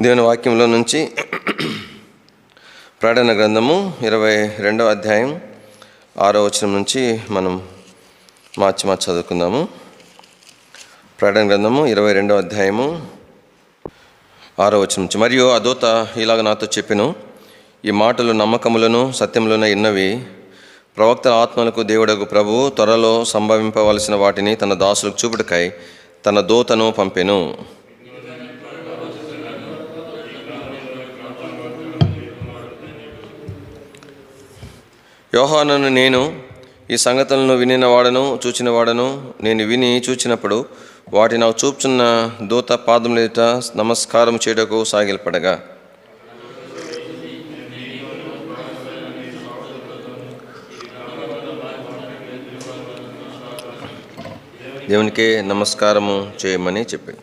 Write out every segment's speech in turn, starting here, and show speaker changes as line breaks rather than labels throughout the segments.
దేవుని వాక్యంలో నుంచి ప్రకటన గ్రంథము 22వ అధ్యాయం 6వ వచనం నుంచి మనం మార్చి చదువుకుందాము. ప్రకటన గ్రంథము 22వ అధ్యాయము 6వ వచనం నుంచి. మరియు ఆ దూత ఇలాగ నాతో చెప్పెను, ఈ మాటలు నమ్మకములను సత్యములను ఎన్నవి. ప్రవక్తల ఆత్మలకు దేవుడగు ప్రభువు త్వరలో సంభవింపవలసిన వాటిని తన దాసులకు చూపుటకై తన దూతను పంపెను. యోహానును నేను ఈ సంగతులను వినినవాడను చూచినవాడను. నేను విని చూచినప్పుడు వాటి నాకు చూపుచున్న దూత పాదముల ఎదుట నమస్కారం చేయుటకు సాగిలపడగా, దేవునికే నమస్కారము చేయమని చెప్పాను.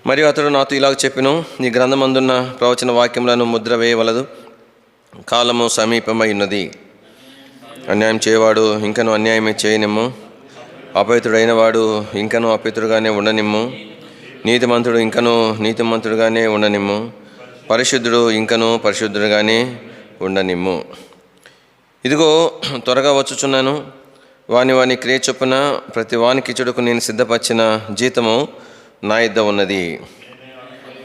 మరియు అతడు నాతో ఇలాగ చెప్పెను, నీ గ్రంథమందున్న ప్రవచన వాక్యములను ముద్ర వేయవలదు. కాలము సమీపమై ఉన్నది. అన్యాయం చేయవాడు ఇంకనూ అన్యాయమే చేయనిమ్ము. అపవిత్రుడైన వాడు ఇంకనూ అపవిత్రుడుగానే ఉండనిమ్ము. నీతిమంతుడు ఇంకనూ నీతిమంతుడుగానే ఉండనిమ్ము. పరిశుద్ధుడు ఇంకనూ పరిశుద్ధుడుగానే ఉండనిమ్ము. ఇదిగో త్వరగా వచ్చుచున్నాను. వాని క్రియ చొప్పున ప్రతి వానికి ఇచ్చుటకు నేను సిద్ధపరిచిన జీతము నా యొద్ద ఉన్నది.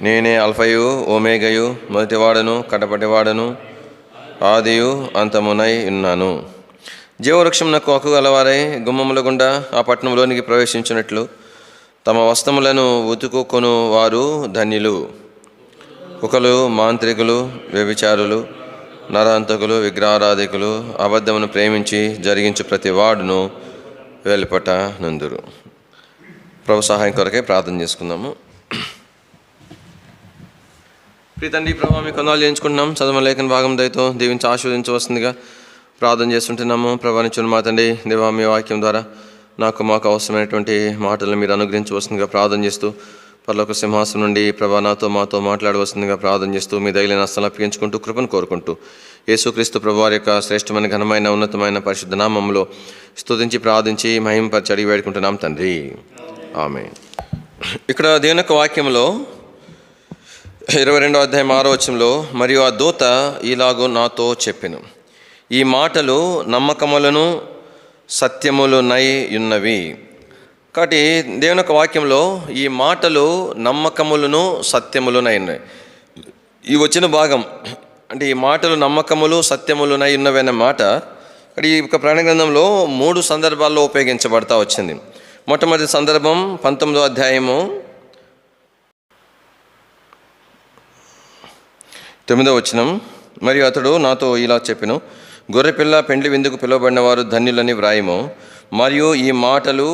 నేనే అల్ఫయు ఓమేగయు, మొదటివాడను కడపటివాడను, ఆదియు అంతమునై ఉన్నాను. జీవవృక్షమునకు హక్కు గలవారై గుమ్మముల గుండా ఆ పట్టణంలోనికి ప్రవేశించినట్లు తమ వస్త్రములను ఉతుకుకొను వారు ధన్యులు. కుకలు, మాంత్రికులు, వ్యభిచారులు, నరహంతకులు, విగ్రహారాధికులు, అబద్ధమును ప్రేమించి జరిగించు ప్రతి వాడును వెలుపట నందురు. ప్రభు సహాయం కొరకే ప్రార్థన చేసుకుందాము. ప్రీతండి ప్రభావ మీ కొందాలు చేయించుకుంటున్నాం. చదువు లేఖన భాగం దయతో దీవించి ఆశీర్వదించవలసిందిగా ప్రార్థన చేస్తుంటున్నాము. ప్రభావించిన మా తండ్రి దేవా, మీ వాక్యం ద్వారా మాకు అవసరమైనటువంటి మాటలను మీరు అనుగ్రహించవలసిందిగా ప్రార్థన చేస్తూ, పరలోక సింహాసనం నుండి ప్రభా మాతో మాట్లాడవలసిందిగా ప్రార్థన చేస్తూ, మీ దయలేని హస్తాలను అప్పగించుకుంటూ కృపను కోరుకుంటూ యేసుక్రీస్తు ప్రభువారి యొక్క శ్రేష్టమైన ఘనమైన ఉన్నతమైన పరిశుద్ధ నామములో స్తుతించి ప్రార్థించి మహిమపరిచి అడిగి వేడుకుంటున్నాం తండ్రి, ఆమేన్. ఇక్కడ దేవుని యొక్క వాక్యంలో 22వ అధ్యాయం 6వ వచనంలో, మరియు ఆ దూత ఇలాగూ నాతో చెప్పెను, ఈ మాటలు నమ్మకములను సత్యములునై ఉన్నవి. కాబట్టి దేవుని యొక్క వాక్యంలో ఈ మాటలు నమ్మకములను సత్యములునై ఉన్నాయి. ఈ వచ్చిన భాగం అంటే ఈ మాటలు నమ్మకములు సత్యములునై ఉన్నవి అనే మాట ఈ యొక్క ప్రకటన గ్రంథంలో 3 సందర్భాల్లో ఉపయోగించబడతా వచ్చింది. మొట్టమొదటి సందర్భం 19వ అధ్యాయము 9వ వచనం. మరియు అతడు నాతో ఇలా చెప్పెను, గొర్రెపిల్ల పెండ్లి విందుకు పిలువబడిన వారు ధన్యులని వ్రాయము. మరియు ఈ మాటలు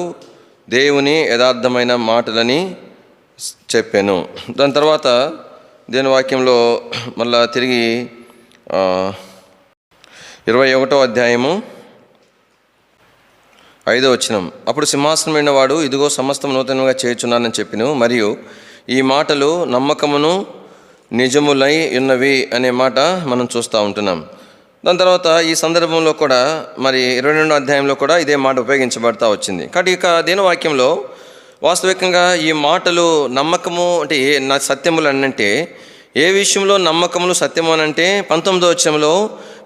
దేవుని యథార్థమైన మాటలని చెప్పాను. దాని తర్వాత దేవుని వాక్యంలో మళ్ళా తిరిగి 21వ అధ్యాయము 5వ వచనం. అప్పుడు సింహాసనం మీద వాడు, ఇదిగో సమస్తం నూతనంగా చేయుచున్నానని చెప్పెను. మరియు ఈ మాటలు నమ్మకమును నిజములై ఉన్నవి అనే మాట మనం చూస్తూ ఉంటున్నాం. దాని తర్వాత ఈ సందర్భంలో కూడా మరి 22వ అధ్యాయంలో కూడా ఇదే మాట ఉపయోగించబడతా వచ్చింది. కాబట్టి ఇక దేవుని వాక్యంలో వాస్తవికంగా ఈ మాటలు నమ్మకము అంటే సత్యములు అనంటే ఏ విషయంలో నమ్మకములు సత్యము అనంటే 19వ వచనంలో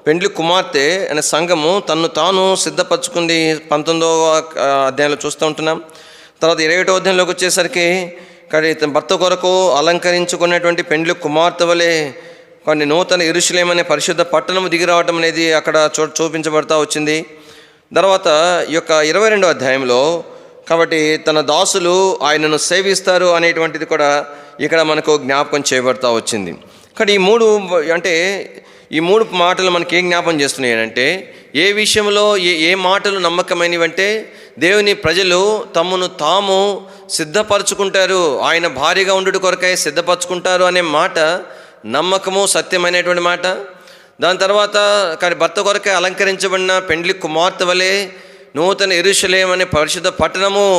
పెండ్లి కుమార్తె అనే సంఘము తన్ను తాను సిద్ధపరచుకుంది 19వ అధ్యాయంలో చూస్తూ ఉంటున్నాం. తర్వాత 21వ అధ్యాయంలోకి వచ్చేసరికి కానీ భర్త కొరకు అలంకరించుకునేటువంటి పెండ్లి కుమార్తె వలె కొన్ని నూతన యెరూషలేము అనే పరిశుద్ధ పట్టణము దిగి రావటం అనేది అక్కడ చూపించబడతా వచ్చింది. తర్వాత ఈ యొక్క 22వ అధ్యాయంలో కాబట్టి తన దాసులు ఆయనను సేవిస్తారు అనేటువంటిది కూడా ఇక్కడ మనకు జ్ఞాపకం చేయబడతా వచ్చింది. కానీ ఈ మూడు మాటలు మనకి ఏం జ్ఞాపకం చేస్తున్నాయి అంటే ఏ విషయంలో ఏ మాటలు నమ్మకమైనవి అంటే దేవుని ప్రజలు తమను తాము సిద్ధపరచుకుంటారు, ఆయన భార్యగా ఉండుట కొరకై సిద్ధపరచుకుంటారు అనే మాట నమ్మకము సత్యమైనటువంటి మాట. దాని తర్వాత కానీ భర్త కొరకై అలంకరించబడిన పెండ్లి కుమార్తె వలె నూతన యెరూషలేము అనే పరిశుద్ధ పట్టణము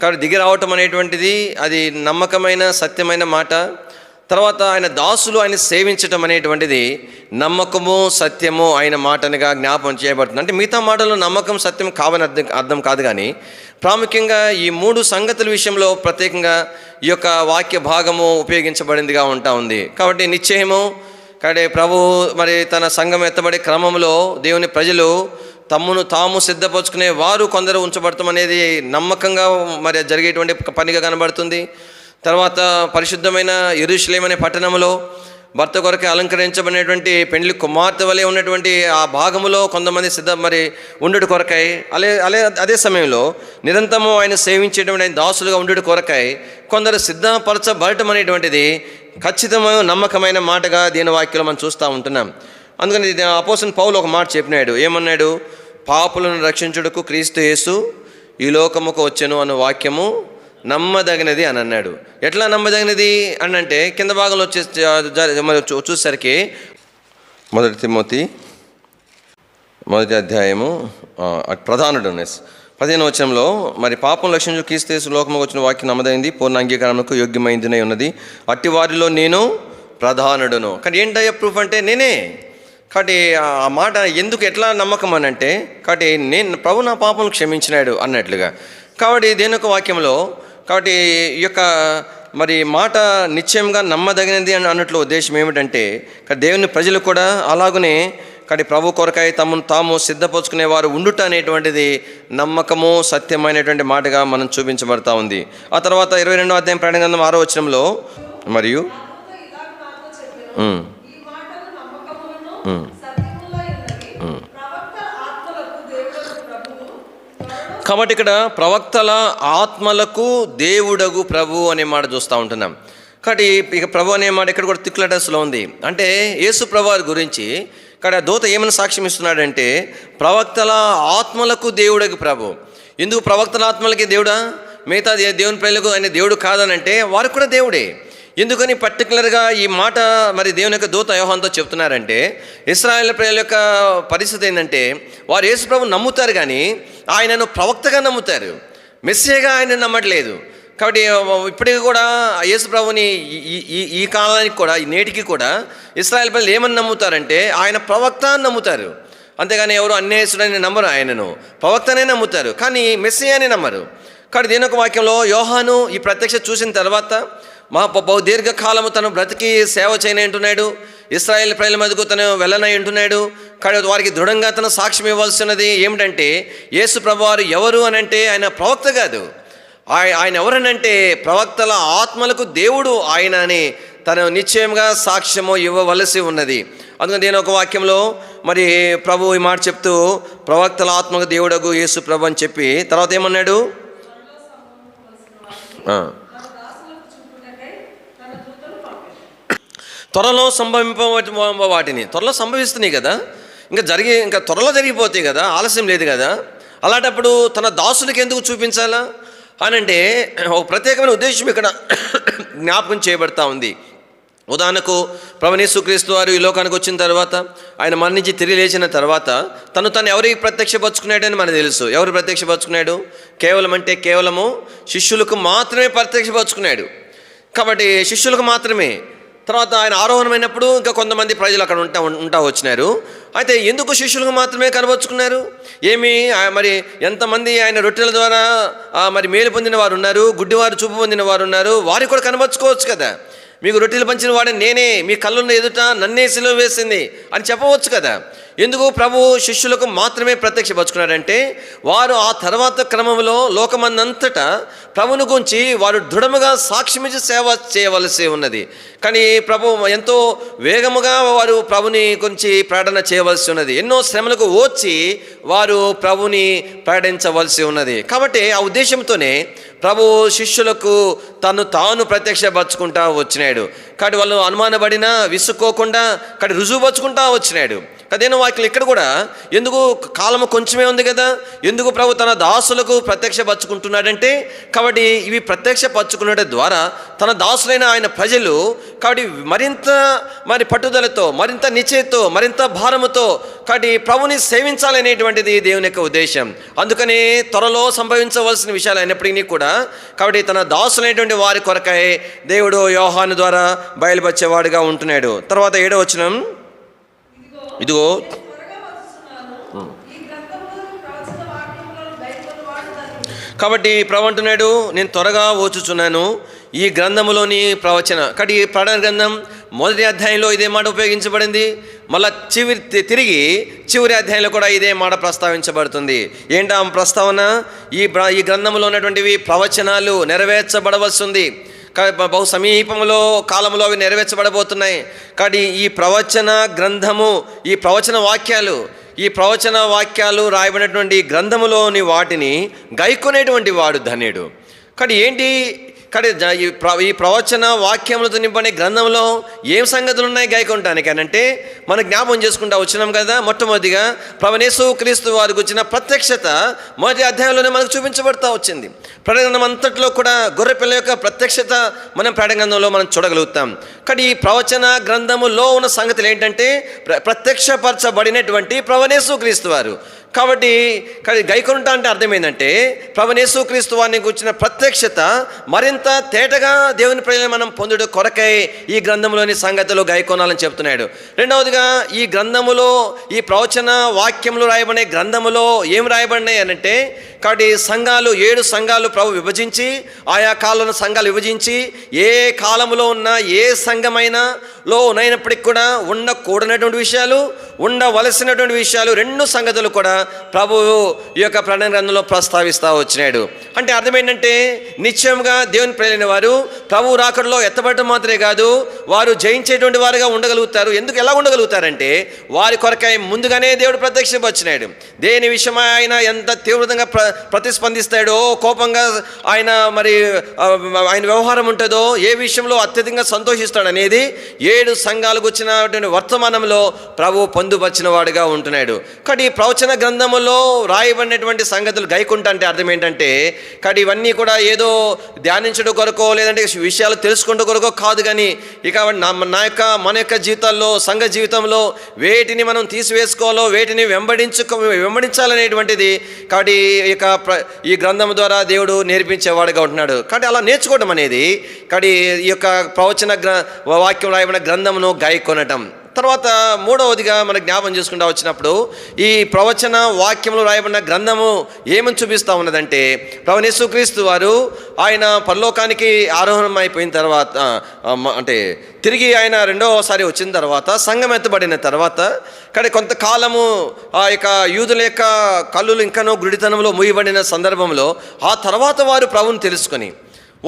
కాబట్టి దిగి రావటం అనేటువంటిది అది నమ్మకమైన సత్యమైన మాట. తర్వాత ఆయన దాసులు ఆయన సేవించటం అనేటువంటిది నమ్మకము సత్యము ఆయన మాటనిగా జ్ఞాపకం చేయబడుతుంది. అంటే మిగతా మాటలు నమ్మకం సత్యం కావని అర్థం కాదు, కానీ ప్రాముఖ్యంగా ఈ 3 సంగతుల విషయంలో ప్రత్యేకంగా ఈ యొక్క వాక్య భాగము ఉపయోగించబడిందిగా ఉంటా ఉంది. కాబట్టి నిశ్చయము కాబట్టి ప్రభు మరి తన సంఘం ఎత్తబడే క్రమంలో దేవుని ప్రజలు తమ్మును తాము సిద్ధపరచుకునే వారు కొందరు ఉంచబడతాం అనేది నమ్మకంగా మరి జరిగేటువంటి పనిగా కనబడుతుంది. తర్వాత పరిశుద్ధమైన యెరూషలేము అనే పట్టణంలో భర్త కొరకు అలంకరించబడినటువంటి పెండ్లి కుమార్తె వలె ఉన్నటువంటి ఆ భాగములో కొంతమంది మరి ఉండుట కొరకై అదే సమయంలో నిరంతరము ఆయన సేవించేటువంటి ఆయన దాసులుగా ఉండుట కొరకై కొందరు సిద్ధపరచబడటం అనేటువంటిది ఖచ్చితమైన నమ్మకమైన మాటగా దీని వాక్యంలో మనం చూస్తూ ఉంటున్నాం. అందుకని అపోస్తలుడైన పౌలు ఒక మాట చెప్పినాడు. ఏమన్నాడు? పాపులను రక్షించుటకు క్రీస్తు యేసు ఈ లోకముకు వచ్చెను అన్న వాక్యము నమ్మదగినది అని అన్నాడు. ఎట్లా నమ్మదగినది అని అంటే కింద భాగంలో చూసేసరికి 1 తిమోతి 1వ అధ్యాయము ప్రధానుడు 15వ వచనంలో మరి పాపం రక్షించు క్రీస్తు యేసు లోకముకు వచ్చిన వాక్యం నమ్మదైంది, పూర్ణ అంగీకారములకు యోగ్యమైందినై ఉన్నది, అట్టి వారిలో నేను ప్రధానుడును. కానీ ఏంటయ్యా ప్రూఫ్ అంటే నేనే. కాబట్టి ఆ మాట ఎందుకు ఎట్లా నమ్మకం అని అంటే కాబట్టి నేను ప్రభు నా పాపం క్షమించినాడు అన్నట్లుగా. కాబట్టి దేని యొక్క వాక్యంలో కాబట్టి ఈ యొక్క మరి మాట నిశ్చయంగా నమ్మదగినది అని అన్నట్లు ఉద్దేశం ఏమిటంటే దేవుని ప్రజలు కూడా అలాగనే కాబట్టి ప్రభు కొరకై తమను తాము సిద్ధపరచుకునే వారు ఉండుట అనేటువంటిది నమ్మకము సత్యమైనటువంటి మాటగా మనం చూపించబడతా ఉంది. ఆ తర్వాత 22వ అధ్యాయం ప్రకటన గ్రంథం 6వ వచనంలో మరియు కాబట్టి ఇక్కడ ప్రవక్తల ఆత్మలకు దేవుడగు ప్రభు అనే మాట చూస్తూ ఉంటున్నాం. కాబట్టి ఇక ప్రభు అనే మాట ఇక్కడ కూడా థిక్ లెటర్స్లో ఉంది. అంటే యేసు ప్రభు గురించి ఇక్కడ దూత ఏమైనా సాక్ష్యం ఇస్తున్నాడంటే ప్రవక్తల ఆత్మలకు దేవుడగు ప్రభు. ఎందుకు ప్రవక్తల ఆత్మలకి దేవుడా? మిగతా దేవుని ప్రజలకు ఆయన దేవుడు కాదనంటే వారికి కూడా దేవుడే. ఎందుకని పర్టికులర్గా ఈ మాట మరి దేవుని యొక్క దూత యోహానుతో చెప్తున్నారంటే ఇశ్రాయేలు ప్రజల యొక్క పరిస్థితి ఏంటంటే వారు యేసు ప్రభు నమ్ముతారు కానీ ఆయనను ప్రవక్తగా నమ్ముతారు, మెస్సియాగా ఆయన నమ్మట్లేదు. కాబట్టి ఇప్పటికీ కూడా యేసు ప్రభుని ఈ కాలానికి కూడా నేటికి కూడా ఇశ్రాయేలు ప్రజలు ఏమని నమ్ముతారంటే ఆయన ప్రవక్త అని నమ్ముతారు. అంతేగాని ఎవరు అన్యాయసుడని నమ్మరు, ఆయనను ప్రవక్తనే నమ్ముతారు కానీ మెస్సియాని నమ్మరు. కాబట్టి దీని యొక్క వాక్యంలో యోహాను ఈ ప్రత్యక్ష చూసిన తర్వాత బహు దీర్ఘకాలము తను బ్రతికి సేవ చేయనంటున్నాడు, ఇశ్రాయేల్ ప్రజల మధ్యకు తను వెళ్ళనై ఉంటున్నాడు. కానీ వారికి దృఢంగా తన సాక్ష్యం ఇవ్వాల్సినది ఏమిటంటే యేసు ప్రభువారు ఎవరు అని అంటే ఆయన ప్రవక్త కాదు, ఆయన ఎవరనంటే ప్రవక్తల ఆత్మలకు దేవుడు ఆయన అని తను నిశ్చయంగా సాక్ష్యము ఇవ్వవలసి ఉన్నది. అందుకని నేను ఒక వాక్యంలో మరి ప్రభు ఈ మాట చెప్తూ ప్రవక్తల ఆత్మకు దేవుడగు యేసు ప్రభు అని చెప్పి తర్వాత ఏమన్నాడు? త్వరలో వాటిని త్వరలో సంభవిస్తున్నాయి కదా, ఇంకా త్వరలో జరిగిపోతాయి కదా, ఆలస్యం లేదు కదా. అలాంటప్పుడు తన దాసునికి ఎందుకు చూపించాలా అని అంటే ఒక ప్రత్యేకమైన ఉద్దేశం ఇక్కడ జ్ఞాపకం చేయబడతా ఉంది. ఉదాహరణకు ప్రభువు యేసుక్రీస్తు వారు ఈ లోకానికి వచ్చిన తర్వాత ఆయన మరణించి తిరిగి లేచిన తర్వాత తను ఎవరికి ప్రత్యక్షపరుచుకున్నాడని మనకు తెలుసు. ఎవరు ప్రత్యక్షపరుచుకున్నాడు? కేవలము శిష్యులకు మాత్రమే ప్రత్యక్షపరుచుకున్నాడు. కాబట్టి శిష్యులకు మాత్రమే. తర్వాత ఆయన ఆరోహణమైనప్పుడు ఇంకా కొంతమంది ప్రజలు అక్కడ ఉంటా వచ్చినారు. అయితే ఎందుకు శిష్యులకు మాత్రమే కనబరుచుకున్నారు? మరి ఎంతమంది ఆయన రొట్టెల ద్వారా మరి మేలు పొందిన వారు ఉన్నారు, గుడ్డివారు చూపు పొందిన వారు ఉన్నారు, వారికి కూడా కనబరుచుకోవచ్చు కదా. మీకు రొట్టెలు పంచిన వాడే నేనే, మీ కళ్ళున్న ఎదుట నన్నే సిలువ వేసింది అని చెప్పవచ్చు కదా. ఎందుకు ప్రభు శిష్యులకు మాత్రమే ప్రత్యక్షపరుచుకున్నారంటే వారు ఆ తర్వాత క్రమంలో లోకమందంతటా ప్రభుని గురించి వారు దృఢముగా సాక్ష్యమిచ్చి సేవ చేయవలసి ఉన్నది. కానీ ప్రభు ఎంతో వేగముగా వారు ప్రభుని గురించి ప్రకటన చేయవలసి ఉన్నది. ఎన్నో శ్రమలకు ఓర్చి వారు ప్రభుని ప్రకటించవలసి ఉన్నది. కాబట్టి ఆ ఉద్దేశంతోనే ప్రభు శిష్యులకు తాను ప్రత్యక్షపరచుకుంటా వచ్చినాడు. కాబట్టి వాళ్ళు అనుమానపడినా విసుక్కోకుండా రుజువుపరుచుకుంటా వచ్చినాడు. అదేనో వాక్యం ఇక్కడ కూడా ఎందుకు కాలము కొంచెమే ఉంది కదా, ఎందుకు ప్రభు తన దాసులకు ప్రత్యక్షపరచుకుంటున్నాడంటే కాబట్టి ఇవి ప్రత్యక్షపరచుకునే ద్వారా తన దాసులైన ఆయన ప్రజలు కాబట్టి మరింత పట్టుదలతో, మరింత నిశ్చయతో, మరింత భారముతో కాబట్టి ప్రభుని సేవించాలనేటువంటిది దేవుని యొక్క ఉద్దేశం. అందుకని త్వరలో సంభవించవలసిన విషయాలు అయినప్పటికీ కూడా కాబట్టి తన దాసులైనటువంటి వారి కొరకై దేవుడు యోహాను ద్వారా బయలుపరిచేవాడుగా ఉంటున్నాడు. తర్వాత 7వ వచనం, ఇదిగో కాబట్టి ప్రభు అంటున్నాడు, నేను త్వరగా వచ్చుచున్నాను. ఈ గ్రంథములోని ప్రవచన కాబట్టి ఈ ప్రకటన గ్రంథం మొదటి అధ్యాయంలో ఇదే మాట ఉపయోగించబడింది. మళ్ళా తిరిగి చివరి అధ్యాయంలో కూడా ఇదే మాట ప్రస్తావించబడుతుంది. ఏంటా ప్రస్తావన? ఈ గ్రంథంలో ఉన్నటువంటివి ప్రవచనాలు నెరవేర్చబడవలసింది. బహు సమీపంలో కాలంలో అవి నెరవేర్చబడబోతున్నాయి. కాబట్టి ఈ ప్రవచన గ్రంథము, ఈ ప్రవచన వాక్యాలు రాయబడినటువంటి గ్రంథములోని వాటిని గైకొనేటువంటి వాడు ధన్యుడు. కానీ ఏంటి? కానీ ఈ ప్రవచన వాక్యములతో నింపనే గ్రంథంలో ఏం సంగతులు ఉన్నాయి గైకొనటానికి అని అంటే, మనం జ్ఞాపకం చేసుకుంటా వచ్చినాం కదా. మొట్టమొదటిగా ప్రభువైన యేసు క్రీస్తు వారికి వచ్చిన ప్రత్యక్షత మొదటి అధ్యాయంలోనే మనకు చూపించబడతా వచ్చింది. ప్రకటన గ్రంథం అంతట్లో కూడా గొర్రెపిల్ల యొక్క ప్రత్యక్షత మనం ప్రకటన గ్రంథంలో మనం చూడగలుగుతాం. కానీ ఈ ప్రవచన గ్రంథములో ఉన్న సంగతులు ఏంటంటే, ప్రత్యక్షపరచబడినటువంటి ప్రభువైన యేసు క్రీస్తు వారు. కాబట్టి గైకొనుట అంటే అర్థం ఏంటంటే, ప్రభువైన యేసు క్రీస్తు వారిని గురించిన ప్రత్యక్షత మరింత తేటగా దేవుని ప్రజలను మనం పొందుడు కొరకై ఈ గ్రంథంలోని సంగతులు గైకొనాలని చెప్తున్నాడు. రెండవదిగా ఈ గ్రంథములో, ఈ ప్రవచన వాక్యములు రాయబడిన గ్రంథములో ఏం రాయబడినాయి అనంటే, కాబట్టి సంఘాలు 7 సంఘాలు ప్రభు విభజించి, ఆయా కాలంలో సంఘాలు విభజించి, ఏ కాలంలో ఉన్న ఏ సంఘమైనా లో ఉన్నప్పటికీ కూడా ఉండకూడనటువంటి విషయాలు, ఉండవలసినటువంటి విషయాలు 2 సంగతులు కూడా ప్రభువు ఈ యొక్క ప్రకటన గ్రంథంలో ప్రస్తావిస్తూ వచ్చినాడు. అంటే అర్థం ఏంటంటే, నిశ్చయంగా దేవుని ప్రేరైన వారు ప్రభు రాకడలో ఎత్తబడటం మాత్రమే కాదు, వారు జయించేటువంటి వారుగా ఉండగలుగుతారు. ఎలా ఉండగలుగుతారంటే, వారి కొరకై ముందుగానే దేవుడు ప్రత్యక్షపరిచినాడు. దేని విషయమై ఆయన ఎంత తీవ్రంగా ప్రతిస్పందిస్తాడో, కోపంగా ఆయన ఆయన వ్యవహారం ఉంటుందో, ఏ విషయంలో అత్యధికంగా సంతోషిస్తాడు అనేది 7 సంఘాలకు వచ్చినటువంటి వర్తమానంలో ప్రభు పొందుపరిచిన వాడుగా ఉంటున్నాడు. కాబట్టి ఈ ప్రవచన గ్రంథములో రాయబడినటువంటి సంగతులు గైకుంటా అంటే అర్థం ఏంటంటే, కాబట్టి ఇవన్నీ కూడా ఏదో ధ్యానించడం కొరకో లేదంటే విషయాలు తెలుసుకుంటూ కొరకో కాదు. కానీ ఇక మన యొక్క జీవితాల్లో, సంఘ జీవితంలో వేటిని మనం తీసివేసుకోవాలో, వేటిని వెంబడించాలనేటువంటిది కాబట్టి ఈ గ్రంథం ద్వారా దేవుడు నేర్పించేవాడుగా ఉంటున్నాడు. కాబట్టి అలా నేర్చుకోవడం అనేది కాబట్టి ఈ యొక్క ప్రవచన వాక్యం రాయబడిన గ్రంథమును గైకొనటం. తర్వాత మూడవదిగా మనకు జ్ఞాపం చేసుకుంటూ వచ్చినప్పుడు, ఈ ప్రవచన వాక్యములు రాయబడిన గ్రంథము ఏమని చూపిస్తూ ఉన్నదంటే, ప్రభువైన యేసుక్రీస్తు వారు ఆయన పరలోకానికి ఆరోహణం అయిపోయిన తర్వాత, అంటే తిరిగి ఆయన రెండవసారి వచ్చిన తర్వాత, సంఘం ఎత్తబడిన తర్వాత, కానీ కొంతకాలము ఆ యొక్క యూదుల యొక్క కళ్ళులు ఇంకనూ గుడితనంలో మూయబడిన సందర్భంలో, ఆ తర్వాత వారు ప్రభువుని తెలుసుకొని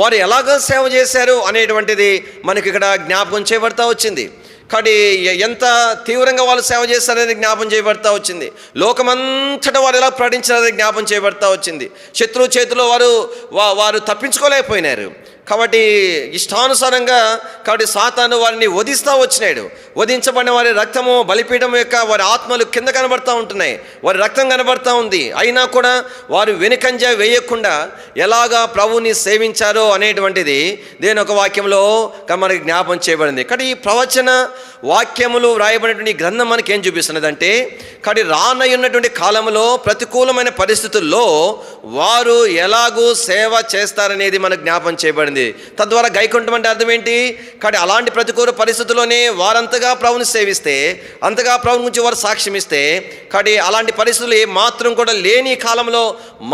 వారు ఎలాగ సేవ చేశారు అనేటువంటిది మనకి ఇక్కడ జ్ఞాపకం చేయబడతా వచ్చింది. కాబట్టి ఎంత తీవ్రంగా వాళ్ళు సేవ చేస్తారనేది జ్ఞాపం చేయబడతా వచ్చింది. లోకమంతటా వారు ఎలా ప్రకటించారనేది జ్ఞాపం చేయబడతా వచ్చింది. శత్రువు చేతిలో వారు తప్పించుకోలేకపోయినారు. కాబట్టి ఇష్టానుసారంగా కాబట్టి సాతాను వారిని వధిస్తూ వచ్చినాడు. వధించబడిన వారి రక్తము, బలిపీఠం యొక్క వారి ఆత్మలు కింద కనబడతా ఉంటున్నాయి, వారి రక్తం కనబడతా ఉంది. అయినా కూడా వారు వెనుకంజ వేయకుండా ఎలాగా ప్రభువుని సేవించారో అనేటువంటిది దేని ఒక వాక్యంలో మనకి జ్ఞాపం చేయబడింది. కాబట్టి ఈ ప్రవచన వాక్యములు వ్రాయబడినటువంటి గ్రంథం మనకి ఏం చూపిస్తున్నదంటే, కాబట్టి రానయ్యున్నటువంటి కాలంలో ప్రతికూలమైన పరిస్థితుల్లో వారు ఎలాగూ సేవ చేస్తారనేది మనకు జ్ఞాపం చేయబడింది. తద్వారా గైకొంటం అంటే అర్థం ఏంటి? కాబట్టి అలాంటి ప్రతికూల పరిస్థితుల్లోనే వారంతగా ప్రభువుని సేవిస్తే, అంతగా ప్రభువు గురించి వారు సాక్ష్యం ఇస్తే, కాబట్టి అలాంటి పరిస్థితులు ఏ మాత్రం కూడా లేని కాలంలో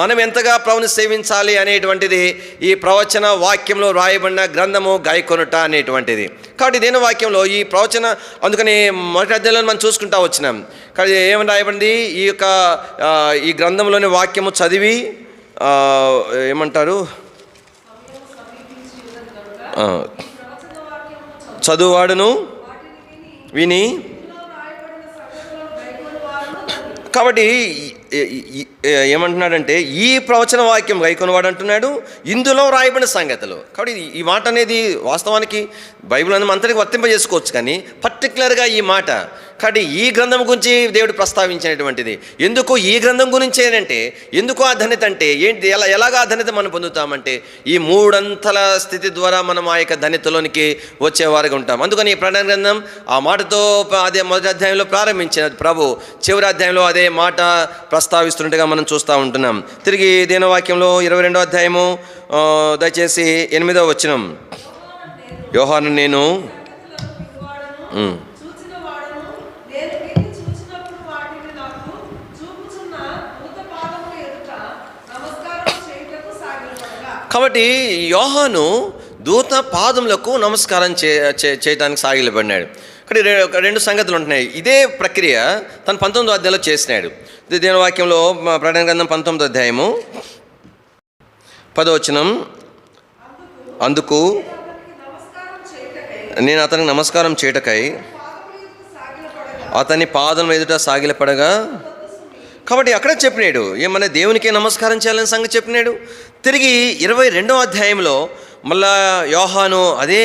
మనం ఎంతగా ప్రభువుని సేవించాలి అనేటువంటిది ఈ ప్రవచన వాక్యంలో రాయబడిన గ్రంథము గైకొనుట అనేటువంటిది. కాబట్టి దేని వాక్యంలో ఈ ప్రవచన, అందుకని మొదటి అధ్యాయంలో మనం చూసుకుంటా వచ్చినాం. కానీ ఏమని రాయబడింది? ఈ గ్రంథంలోని వాక్యము చదివి ఏమంటారు, చదువువాడును విని. కాబట్టి ఏమంటున్నాడంటే, ఈ ప్రవచన వాక్యం గైకొనవాడు అంటున్నాడు, ఇందులో రాయబడిన సంగతులు. కాబట్టి ఈ మాట అనేది వాస్తవానికి బైబిల్ అని అంతటికి వర్తింపజేసుకోవచ్చు. కానీ పర్టికులర్గా ఈ మాట కాబట్టి ఈ గ్రంథం గురించి దేవుడు ప్రస్తావించినటువంటిది. ఎందుకు ఈ గ్రంథం గురించి ఏంటంటే, ఎందుకు ఆ ధన్యత అంటే ఏంటి, ఎలాగా ఆ ధన్యత మనం పొందుతామంటే, ఈ 3 అంతల స్థితి ద్వారా మనం ఆ యొక్క ధన్యతలోనికి వచ్చేవారుగా ఉంటాం. అందుకని ఈ ప్రకటన గ్రంథం ఆ మాటతో అదే మొదటి అధ్యాయంలో ప్రారంభించిన ప్రభు చివరి అధ్యాయంలో అదే మాట ప్రస్తావిస్తున్నట్టుగా మనం చూస్తూ ఉంటున్నాం. తిరిగి దేని వాక్యంలో 22వ అధ్యాయము దయచేసి 8వ వచనం, యోహాను నేను కాబట్టి యోహాను దూత పాదములకు నమస్కారం చేయడానికి సాగిలపడినాడు. ఇక్కడ రెండు సంగతులు ఉంటున్నాయి. ఇదే ప్రక్రియ తను 19వ అధ్యాయంలో చేసినాడు. ఇది దేవుని వాక్యంలో ప్రకటన గ్రంథం 19వ అధ్యాయము 10వ వచనం, అందుకు నేను అతనికి నమస్కారం చేయటకై అతని పాదం ఎదుట సాగిలపడగా. కాబట్టి అక్కడే చెప్పినాడు ఏమన్నా దేవునికే నమస్కారం చేయాలని సంగతి చెప్పినాడు. తిరిగి 22వ అధ్యాయంలో మళ్ళా యోహాను అదే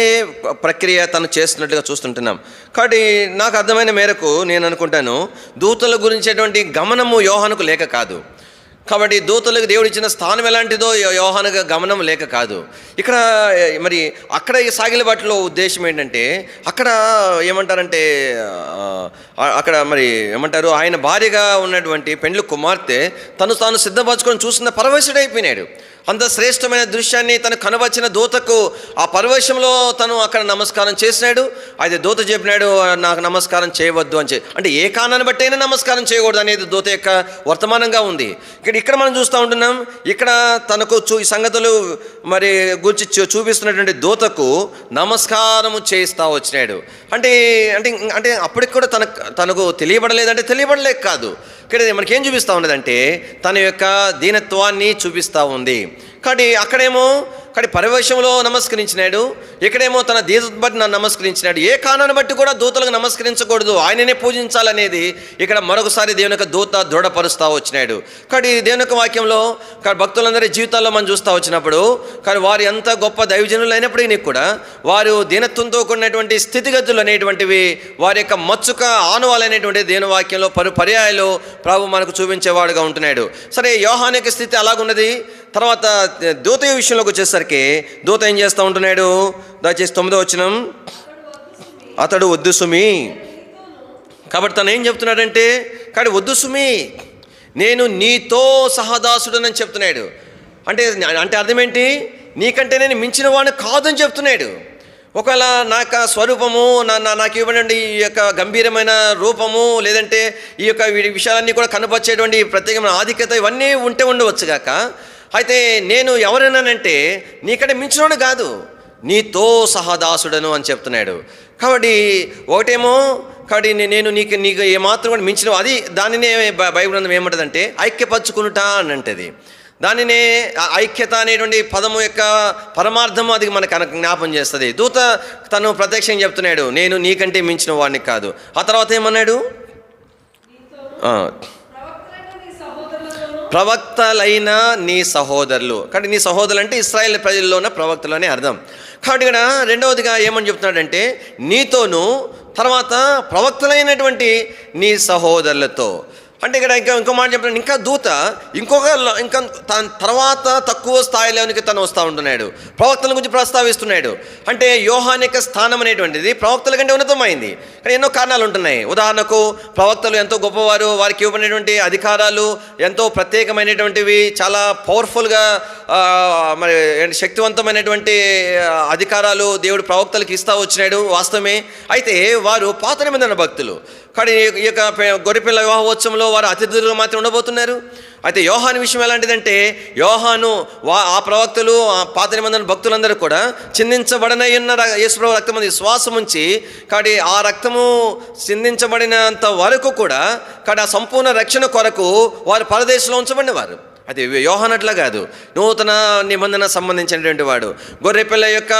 ప్రక్రియ తను చేస్తున్నట్టుగా చూస్తుంటున్నాం. కాబట్టి నాకు అర్థమైన మేరకు నేను అనుకుంటాను దూతల గురించేటువంటి గమనము యోహానుకు లేక కాదు. కాబట్టి దూతలకు దేవుడు ఇచ్చిన స్థానం ఎలాంటిదో యోహానుగా గమనం లేక కాదు. ఇక్కడ మరి అక్కడ ఈ సాగిలబాటులో ఉద్దేశం ఏంటంటే అక్కడ ఏమంటారంటే అక్కడ మరి ఏమంటారు ఆయన భార్యగా ఉన్నటువంటి పెండ్లి కుమార్తె తాను సిద్ధపరచుకొని చూసిన పరవశుడైపోయినాడు. అంత శ్రేష్టమైన దృశ్యాన్ని తను కనవచ్చిన దూతకు ఆ పరవశంలో తను అక్కడ నమస్కారం చేసినాడు. అయితే దూత చెప్పినాడు నాకు నమస్కారం చేయవద్దు అని అంటే ఏ కారణాన్ని బట్టి అయినా నమస్కారం చేయకూడదు అనేది దూత యొక్క వర్తమానంగా ఉంది. ఇక్కడ మనం చూస్తూ ఉంటున్నాం. ఇక్కడ తనకు ఈ సంగతులు మరి గురించి చూపిస్తున్నటువంటి దూతకు నమస్కారము చేస్తూ వచ్చినాడు. అంటే అంటే అంటే అప్పటికి కూడా తనకు తెలియబడలేదంటే తెలియబడలేక కాదు. ఇక్కడ మనకేం చూపిస్తూ ఉన్నదంటే తన యొక్క దీనత్వాన్ని చూపిస్తూ ఉంది. కాబట్టి అక్కడేమో పరవశంలో నమస్కరించినాడు, ఇక్కడేమో తన దీనత బట్టి నమస్కరించినాడు. ఏ కారణాన్ని బట్టి కూడా దూతలకు నమస్కరించకూడదు, ఆయననే పూజించాలనేది ఇక్కడ మరొకసారి దేవుని యొక్క దూత దృఢపరుస్తూ వచ్చినాడు. కాబట్టి దేవుని యొక్క వాక్యంలో భక్తులందరి జీవితాల్లో మనం చూస్తూ వచ్చినప్పుడు కానీ వారు ఎంత గొప్ప దైవజనులు అయినప్పటికీ కూడా వారు దీనత్వంతో కూడినటువంటి స్థితిగతులు అనేటువంటివి వారి యొక్క మచ్చుక ఆనవాలనేటువంటి దేవుని వాక్యంలో పర్యాయాలు ప్రభు మనకు చూపించేవాడుగా ఉంటున్నాడు. సరే, యోహాను యొక్క స్థితి అలాగున్నది. తర్వాత దూత విషయంలోకి వచ్చేసరికి దూత ఏం చేస్తూ ఉంటున్నాడు? దయచేసి 9వ వచనం, అతడు వద్దు సుమి. కాబట్టి తను ఏం చెప్తున్నాడంటే కానీ వద్దు సుమి, నేను నీతో సహదాసుడనని చెప్తున్నాడు. అంటే అర్థం ఏంటి? నీకంటే నేను మించిన వాడిని కాదని చెప్తున్నాడు. ఒకవేళ నాకు స్వరూపము నాకు ఇవ్వనండి ఈ యొక్క గంభీరమైన రూపము లేదంటే ఈ యొక్క విషయాలన్నీ కూడా కనపరిచేటువంటి ప్రత్యేకమైన ఆధిక్యత ఇవన్నీ ఉండవచ్చు గాక, అయితే నేను ఎవరైనానంటే నీకంటే మించినోడు కాదు, నీతో సహదాసుడను అని చెప్తున్నాడు. కాబట్టి ఒకటేమో కాబట్టి నేను నీకు ఏమాత్రం కూడా మించిన అది దానినే బైబిల్ గ్రంథం ఏమంటుందంటే ఐక్యపరచుకునుట అని అంటది. దానినే ఐక్యత అనేటువంటి పదము యొక్క పరమార్థము అది మనకు జ్ఞాపం చేస్తుంది. దూత తను ప్రత్యక్షంగా చెప్తున్నాడు నేను నీకంటే మించిన వాడిని కాదు. ఆ తర్వాత ఏమన్నాడు? ప్రవక్తలైన నీ సహోదరులు. కాబట్టి నీ సహోదరులు అంటే ఇశ్రాయేల్ ప్రజల్లో ఉన్న ప్రవక్తలు అనే అర్థం. కాబట్టి ఇక్కడ రెండవదిగా ఏమని చెప్తున్నాడంటే నీతోను తర్వాత ప్రవక్తలైనటువంటి నీ సహోదరులతో. అంటే ఇక్కడ ఇంకో మాట చెప్తున్నాడు. ఇంకా దూత ఇంకా తర్వాత తక్కువ స్థాయిలోనికి తను వస్తూ ఉంటున్నాడు, ప్రవక్తల గురించి ప్రస్తావిస్తున్నాడు. అంటే యోహాను యొక్క స్థానం అనేటువంటిది ప్రవక్తల కంటే ఉన్నతమైంది. కానీ ఎన్నో కారణాలు ఉంటున్నాయి. ఉదాహరణకు ప్రవక్తలు ఎంతో గొప్పవారు, వారికి ఇవ్వబడినటువంటి అధికారాలు ఎంతో ప్రత్యేకమైనటువంటివి, చాలా పవర్ఫుల్గా మరి శక్తివంతమైనటువంటి అధికారాలు దేవుడు ప్రవక్తలకు ఇస్తూ వచ్చినాడు, వాస్తవమే. అయితే వారు పాత నిబంధన భక్తులు. కానీ ఈ యొక్క గొర్రెపిల్ల వివాహోత్సవంలో వారు అతిథులుగా మాత్రం ఉండబోతున్నారు. అయితే యోహాను విషయం ఎలాంటిదంటే యోహాను ఆ ప్రవక్తలు పాత నిబంధన భక్తులందరూ కూడా చిందించబడనై ఉన్న యేసుప్రభు రక్తం మీద విశ్వాసం ఉంచి కాబట్టి ఆ రక్తము చిందించబడినంత వరకు కూడా ఆ సంపూర్ణ రక్షణ కొరకు వారు పరదేశంలో ఉంచబడిన వారు. అది యోహాను అట్లా కాదు, నూతన నిబంధన సంబంధించినటువంటి వాడు. గొర్రెపిల్ల యొక్క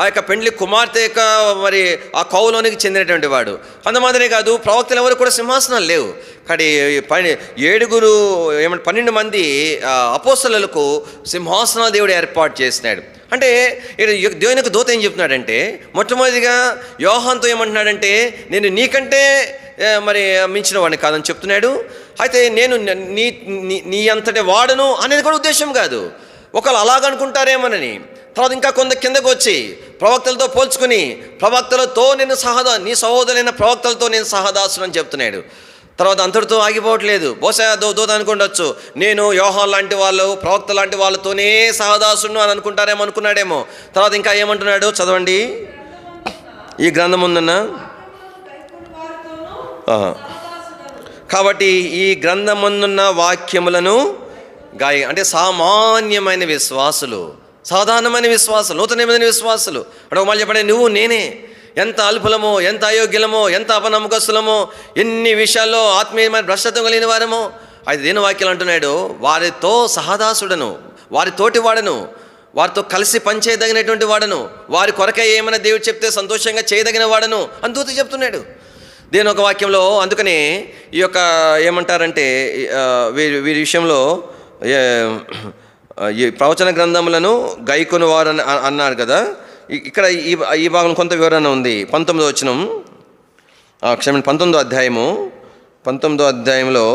ఆ యొక్క పెండ్లి కుమార్తె యొక్క మరి ఆ కౌలోనికి చెందినటువంటి వాడు. అంతమాత్రమే కాదు, ప్రవక్తలు ఎవరు కూడా సింహాసనాలు లేవు. కానీ 12 మంది అపోస్తలులకు సింహాసనాలు దేవుడు ఏర్పాటు చేసినాడు. అంటే దేవుని యొక్క దూత ఏం చెప్తున్నాడంటే మొట్టమొదటిగా యోహానుతో ఏమంటున్నాడంటే నేను నీకంటే మరి మించిన వాడిని కాదని చెప్తున్నాడు. అయితే నేను నీ అంతటి వాడను అనేది కూడా ఉద్దేశం కాదు. ఒకళ్ళు అలాగనుకుంటారేమోనని. తర్వాత ఇంకా కొంత కిందకు వచ్చి ప్రవక్తలతో పోల్చుకుని ప్రవక్తలతో నీ సహోదరులైన ప్రవక్తలతో నేను సహదాసును అని చెప్తున్నాడు. తర్వాత అంతటితో ఆగిపోవట్లేదు. బహుశా దూత అనుకుండొచ్చు నేను యోహాను లాంటి వాళ్ళు ప్రవక్త లాంటి వాళ్ళతోనే సహదాసును అని అనుకుంటారేమో అనుకున్నాడేమో. తర్వాత ఇంకా ఏమంటున్నాడు చదవండి. ఈ గ్రంథముందున్న కాబట్టి ఈ గ్రంథముందున్న వాక్యములను అంటే సామాన్యమైన విశ్వాసులు సాధారణమైన విశ్వాసులు, నూతన నిబంధన విశ్వాసులు. అంటే ఒక మాట చెప్పండి, నువ్వు నేనే ఎంత అల్పులమో, ఎంత అయోగ్యులమో, ఎంత అపనమ్మకస్తులమో, ఎన్ని విషయాల్లో ఆత్మీయమైన భ్రష్టత్వం కలిగిన వారమో. అయితే దేని వాక్యాలు అంటున్నాడు, వారితో సహదాసుడను, వారి తోటి వాడను, వారితో కలిసి పనిచేయదగినటువంటి వాడను, వారి కొరకే ఏమైనా దేవుడు చెప్తే సంతోషంగా చేయదగిన వాడను అని దూత చెప్తున్నాడు దేని ఒక వాక్యంలో. అందుకని ఈ యొక్క ఏమంటారంటే వీరి విషయంలో ఈ ప్రవచన గ్రంథములను గైకొని వారు అన్నారు కదా. ఇక్కడ ఈ భాగం కొంత వివరణ ఉంది. 19వ వచనం, 19వ అధ్యాయము, 19వ అధ్యాయంలో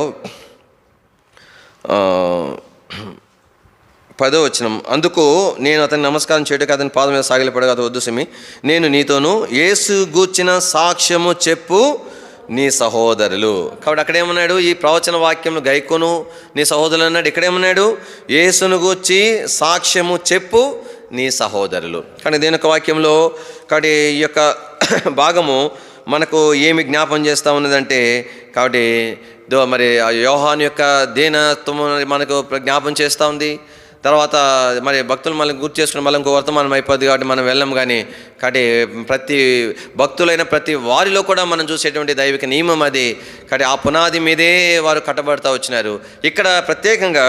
10వ వచనం. అందుకు నేను అతని నమస్కారం చేయటకు అతని పాదం మీద సాగిలపడగా అతను వద్దు సుమి, నేను నీతోను యేసు గూర్చిన సాక్ష్యము చెప్పు నీ సహోదరులు. కాబట్టి అక్కడేమన్నాడు, ఈ ప్రవచన వాక్యం గైకొను నీ సహోదరులు అన్నాడు. ఇక్కడేమన్నాడు, యేసును గూర్చి సాక్ష్యము చెప్పు నీ సహోదరులు. కానీ దేని యొక్క వాక్యంలో కాబట్టి ఈ యొక్క భాగము మనకు ఏమి జ్ఞాపం చేస్తూ ఉన్నదంటే, కాబట్టి మరి యోహాను యొక్క దీనత్వము మనకు జ్ఞాపం చేస్తూ ఉంది. తర్వాత మరి భక్తులు మళ్ళీ గుర్తు చేసుకుని మళ్ళీ ఇంకో వర్తమానం అయిపోద్ది కాబట్టి మనం వెళ్ళం. కానీ కాబట్టి ప్రతి భక్తులైన ప్రతి వారిలో కూడా మనం చూసేటువంటి దైవిక నియమం అది. కాబట్టి ఆ పునాది మీదే వారు కట్టబడుతూ వచ్చినారు. ఇక్కడ ప్రత్యేకంగా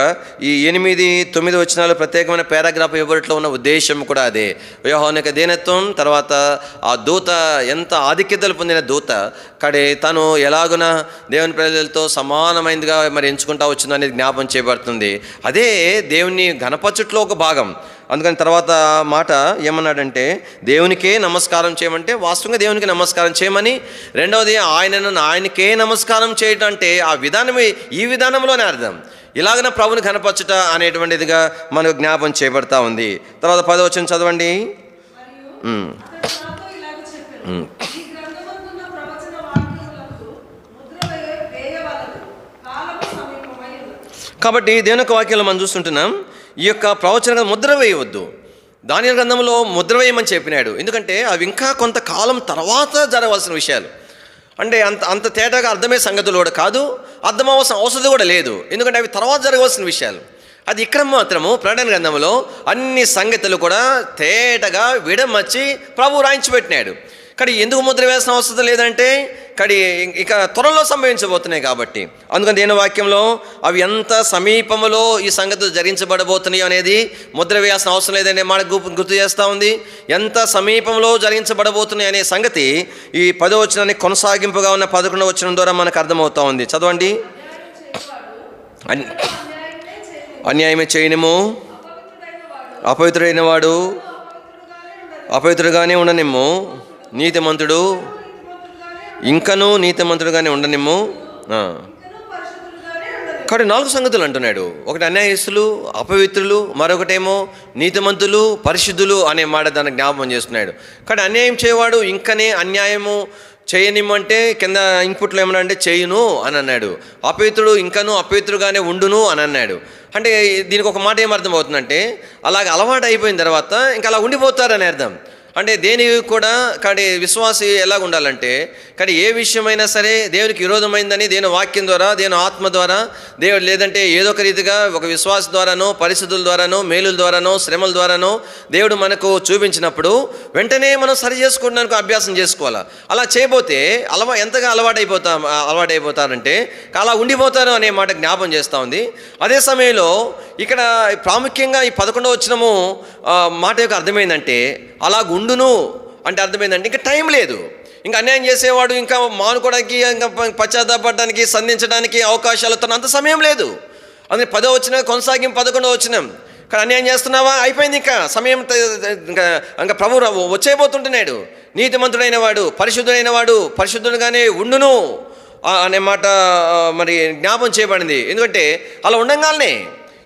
ఈ 8, 9 వచనాలు ప్రత్యేకమైన పారాగ్రాఫ్ ఇవ్వడంలో ఉన్న ఉద్దేశం కూడా అదే. యోహాను యొక్క దీనత్వం, తర్వాత ఆ దూత ఎంత ఆధిక్యతలు పొందిన దూత, కాబట్టి తను ఎలాగున దేవుని ప్రజలతో సమానమైనదిగా మరి ఎంచుకుంటా వచ్చిందనేది జ్ఞాపం చేయబడుతుంది. అదే దేవుని గణపరచుట్లో ఒక భాగం. అందుకని తర్వాత మాట ఏమన్నాడంటే, దేవునికే నమస్కారం చేయమంటే వాస్తవంగా దేవునికి నమస్కారం చేయమని, రెండవది ఆయనకే నమస్కారం చేయటం అంటే ఆ విధానమే ఈ విధానంలోనే అర్థం. ఇలాగన ప్రభుని కనపరచుట అనేటువంటిదిగా మనకు జ్ఞాపం చేయబడతా ఉంది. తర్వాత 10వ వచనం చదవండి. కాబట్టి దేవుని యొక్క వాక్యంలో మనం చూస్తుంటున్నాం, ఈ యొక్క ప్రవచన ముద్ర వేయవద్దు. దానియేలు గ్రంథంలో ముద్ర వేయమని చెప్పినాడు. ఎందుకంటే అవి ఇంకా కొంతకాలం తర్వాత జరగవలసిన విషయాలు. అంటే అంత తేటగా అర్థమయ్యే సంగతులు కూడా కాదు, అర్థమవలసిన అవసరం కూడా లేదు. ఎందుకంటే అవి తర్వాత జరగవలసిన విషయాలు. అది ఇక్కడ మాత్రము ప్రకటన గ్రంథంలో అన్ని సంగతులు కూడా తేటగా విడమర్చి ప్రభు రాయించి పెట్టినాడు. కానీ ఎందుకు ముద్ర వేసిన అవసరం లేదంటే కానీ ఇక త్వరలో సంభవించబోతున్నాయి కాబట్టి. అందుకని దేని వాక్యంలో అవి ఎంత సమీపంలో ఈ సంగతులు జరిగించబడబోతున్నాయి అనేది ముద్ర వేయాల్సిన అవసరం లేదనే మాట గుర్తు చేస్తూ ఉంది. ఎంత సమీపంలో జరిగించబడబోతున్నాయి అనే సంగతి ఈ 10వ వచనానికి కొనసాగింపుగా ఉన్న 11వ వచనం ద్వారా మనకు అర్థమవుతా ఉంది. చదవండి. అన్యాయమే చేయనిము, అపవిత్రుడైన వాడు అపవిత్రుడుగానే ఉండనిమ్ము, నీతిమంతుడు ఇంకనూ నీతిమంతుడుగానే ఉండనిమ్ము. కాబట్టి 4 సంగతులు అంటున్నాడు. ఒకటి అన్యాయస్తులు, అపవిత్రులు, మరొకటేమో నీతిమంతులు, పరిశుద్ధులు అనే మాట దాన్ని జ్ఞాపకం చేస్తున్నాడు. కానీ అన్యాయం చేయవాడు ఇంకనే అన్యాయము చేయనిమ్మంటే కింద ఇన్పుట్లో ఏమన్నా అంటే చేయును అని అన్నాడు. అపవిత్రుడు ఇంకనూ అపవిత్రుడుగానే ఉండును అని అన్నాడు. అంటే దీనికి ఒక మాట ఏమర్థమవుతుందంటే, అలాగ అలవాటు అయిపోయిన తర్వాత ఇంకా అలా ఉండిపోతారని అర్థం. అంటే దేనికి కూడా కానీ విశ్వాసి ఎలాగ ఉండాలంటే, కానీ ఏ విషయమైనా సరే దేవునికి విరోధమైందని దేవుని వాక్యం ద్వారా, దేవుని ఆత్మ ద్వారా, దేవుడు లేదంటే ఏదో ఒక రీతిగా ఒక విశ్వాస ద్వారానో, పరిస్థితుల ద్వారానో, మేలుల ద్వారానో, శ్రమల ద్వారానో దేవుడు మనకు చూపించినప్పుడు వెంటనే మనం సరి చేసుకోవడానికి అభ్యాసం చేసుకోవాలి. అలా చేయబోతే ఎంతగా అలవాటైపోతారంటే అలా ఉండిపోతారు అనే మాట జ్ఞాపం చేస్తూ ఉంది. అదే సమయంలో ఇక్కడ ప్రాముఖ్యంగా ఈ 11వ వచనము మాట యొక్క అర్థమైందంటే, అలా ఉండును అంటే అర్థమైందంటే ఇంకా టైం లేదు. ఇంకా అన్యాయం చేసేవాడు ఇంకా మానుకోవడానికి, ఇంకా పశ్చాత్తాపడడానికి, సంధించడానికి అవకాశాలు తన అంత సమయం లేదు. అందుకే 10వ వచనం కొనసాగింపు 11వ వచనం. కానీ అన్యాయం చేస్తున్నావా, అయిపోయింది, ఇంకా సమయం, ఇంకా ప్రభు వచ్చేయబోతుంటున్నాడు. నీతిమంతుడైన వాడు, పరిశుద్ధుడైన వాడు పరిశుద్ధుడుగానే ఉండును అనే మాట మరి జ్ఞాపం చేయబడింది. ఎందుకంటే అలా ఉండంగానే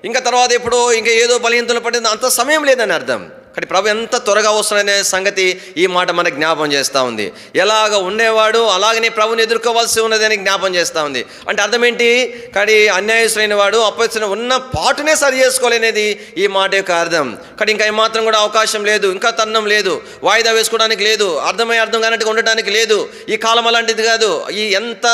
ఇంకా తర్వాత ఎప్పుడో ఇంకా ఏదో బలహీనతలు పడింది, అంత సమయం లేదని అర్థం. కానీ ప్రభు ఎంత త్వరగా వస్తున్నాడనే సంగతి ఈ మాట మనకు జ్ఞాపం చేస్తూ ఉంది. ఎలాగ ఉండేవాడు అలాగనే ప్రభుని ఎదుర్కోవాల్సి ఉన్నదని జ్ఞాపం చేస్తూ ఉంది. అంటే అర్థం ఏంటి? కానీ అన్యాయస్తులైన వాడు అపవిత్రుడు ఉన్న పాటునే సరి చేసుకోలేనేది ఈ మాట యొక్క అర్థం. కానీ ఇంకా ఏమాత్రం కూడా అవకాశం లేదు, ఇంకా తన్నం లేదు, వాయిదా వేసుకోవడానికి లేదు, అర్థం కానట్టుగా ఉండటానికి లేదు. ఈ కాలం అలాంటిది కాదు. ఈ ఎంత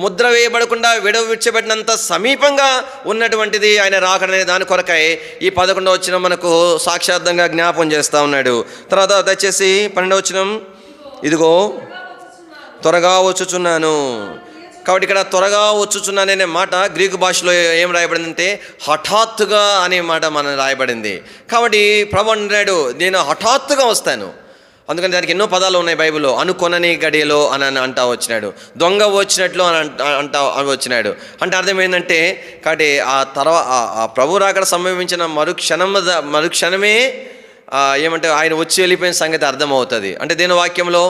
ముద్ర వేయబడకుండా విడవిడిచబడినంత సమీపంగా ఉన్నటువంటిది ఆయన రాకడనే దాని కొరకై ఈ 11వ వచనం మనకు సాక్షాత్తంగా జ్ఞాపం చేస్తూ ఉన్నాడు. తర్వాత దయచేసి 12వ వచనం, ఇదిగో త్వరగా వచ్చుచున్నాను. కాబట్టి ఇక్కడ త్వరగా వచ్చుచున్నాననే మాట గ్రీకు భాషలో ఏం రాయబడిందంటే హఠాత్తుగా అనే మాట మనం రాయబడింది. కాబట్టి ప్రభు అన్నాడు, నేను హఠాత్తుగా వస్తాను. అందుకని దానికి ఎన్నో పదాలు ఉన్నాయి బైబిల్లో. అనుకొనని గడియలో అని అంటా వచ్చినాడు, దొంగ వచ్చినట్లు అని అంటా వచ్చినాడు. అంటే అర్థం ఏంటంటే, కాబట్టి ఆ ప్రభు రాకడ సంభవించిన మరుక్షణమే ఏమంటే ఆయన వచ్చి వెళ్ళిపోయిన సంగతి అర్థమవుతుంది. అంటే దీని వాక్యంలో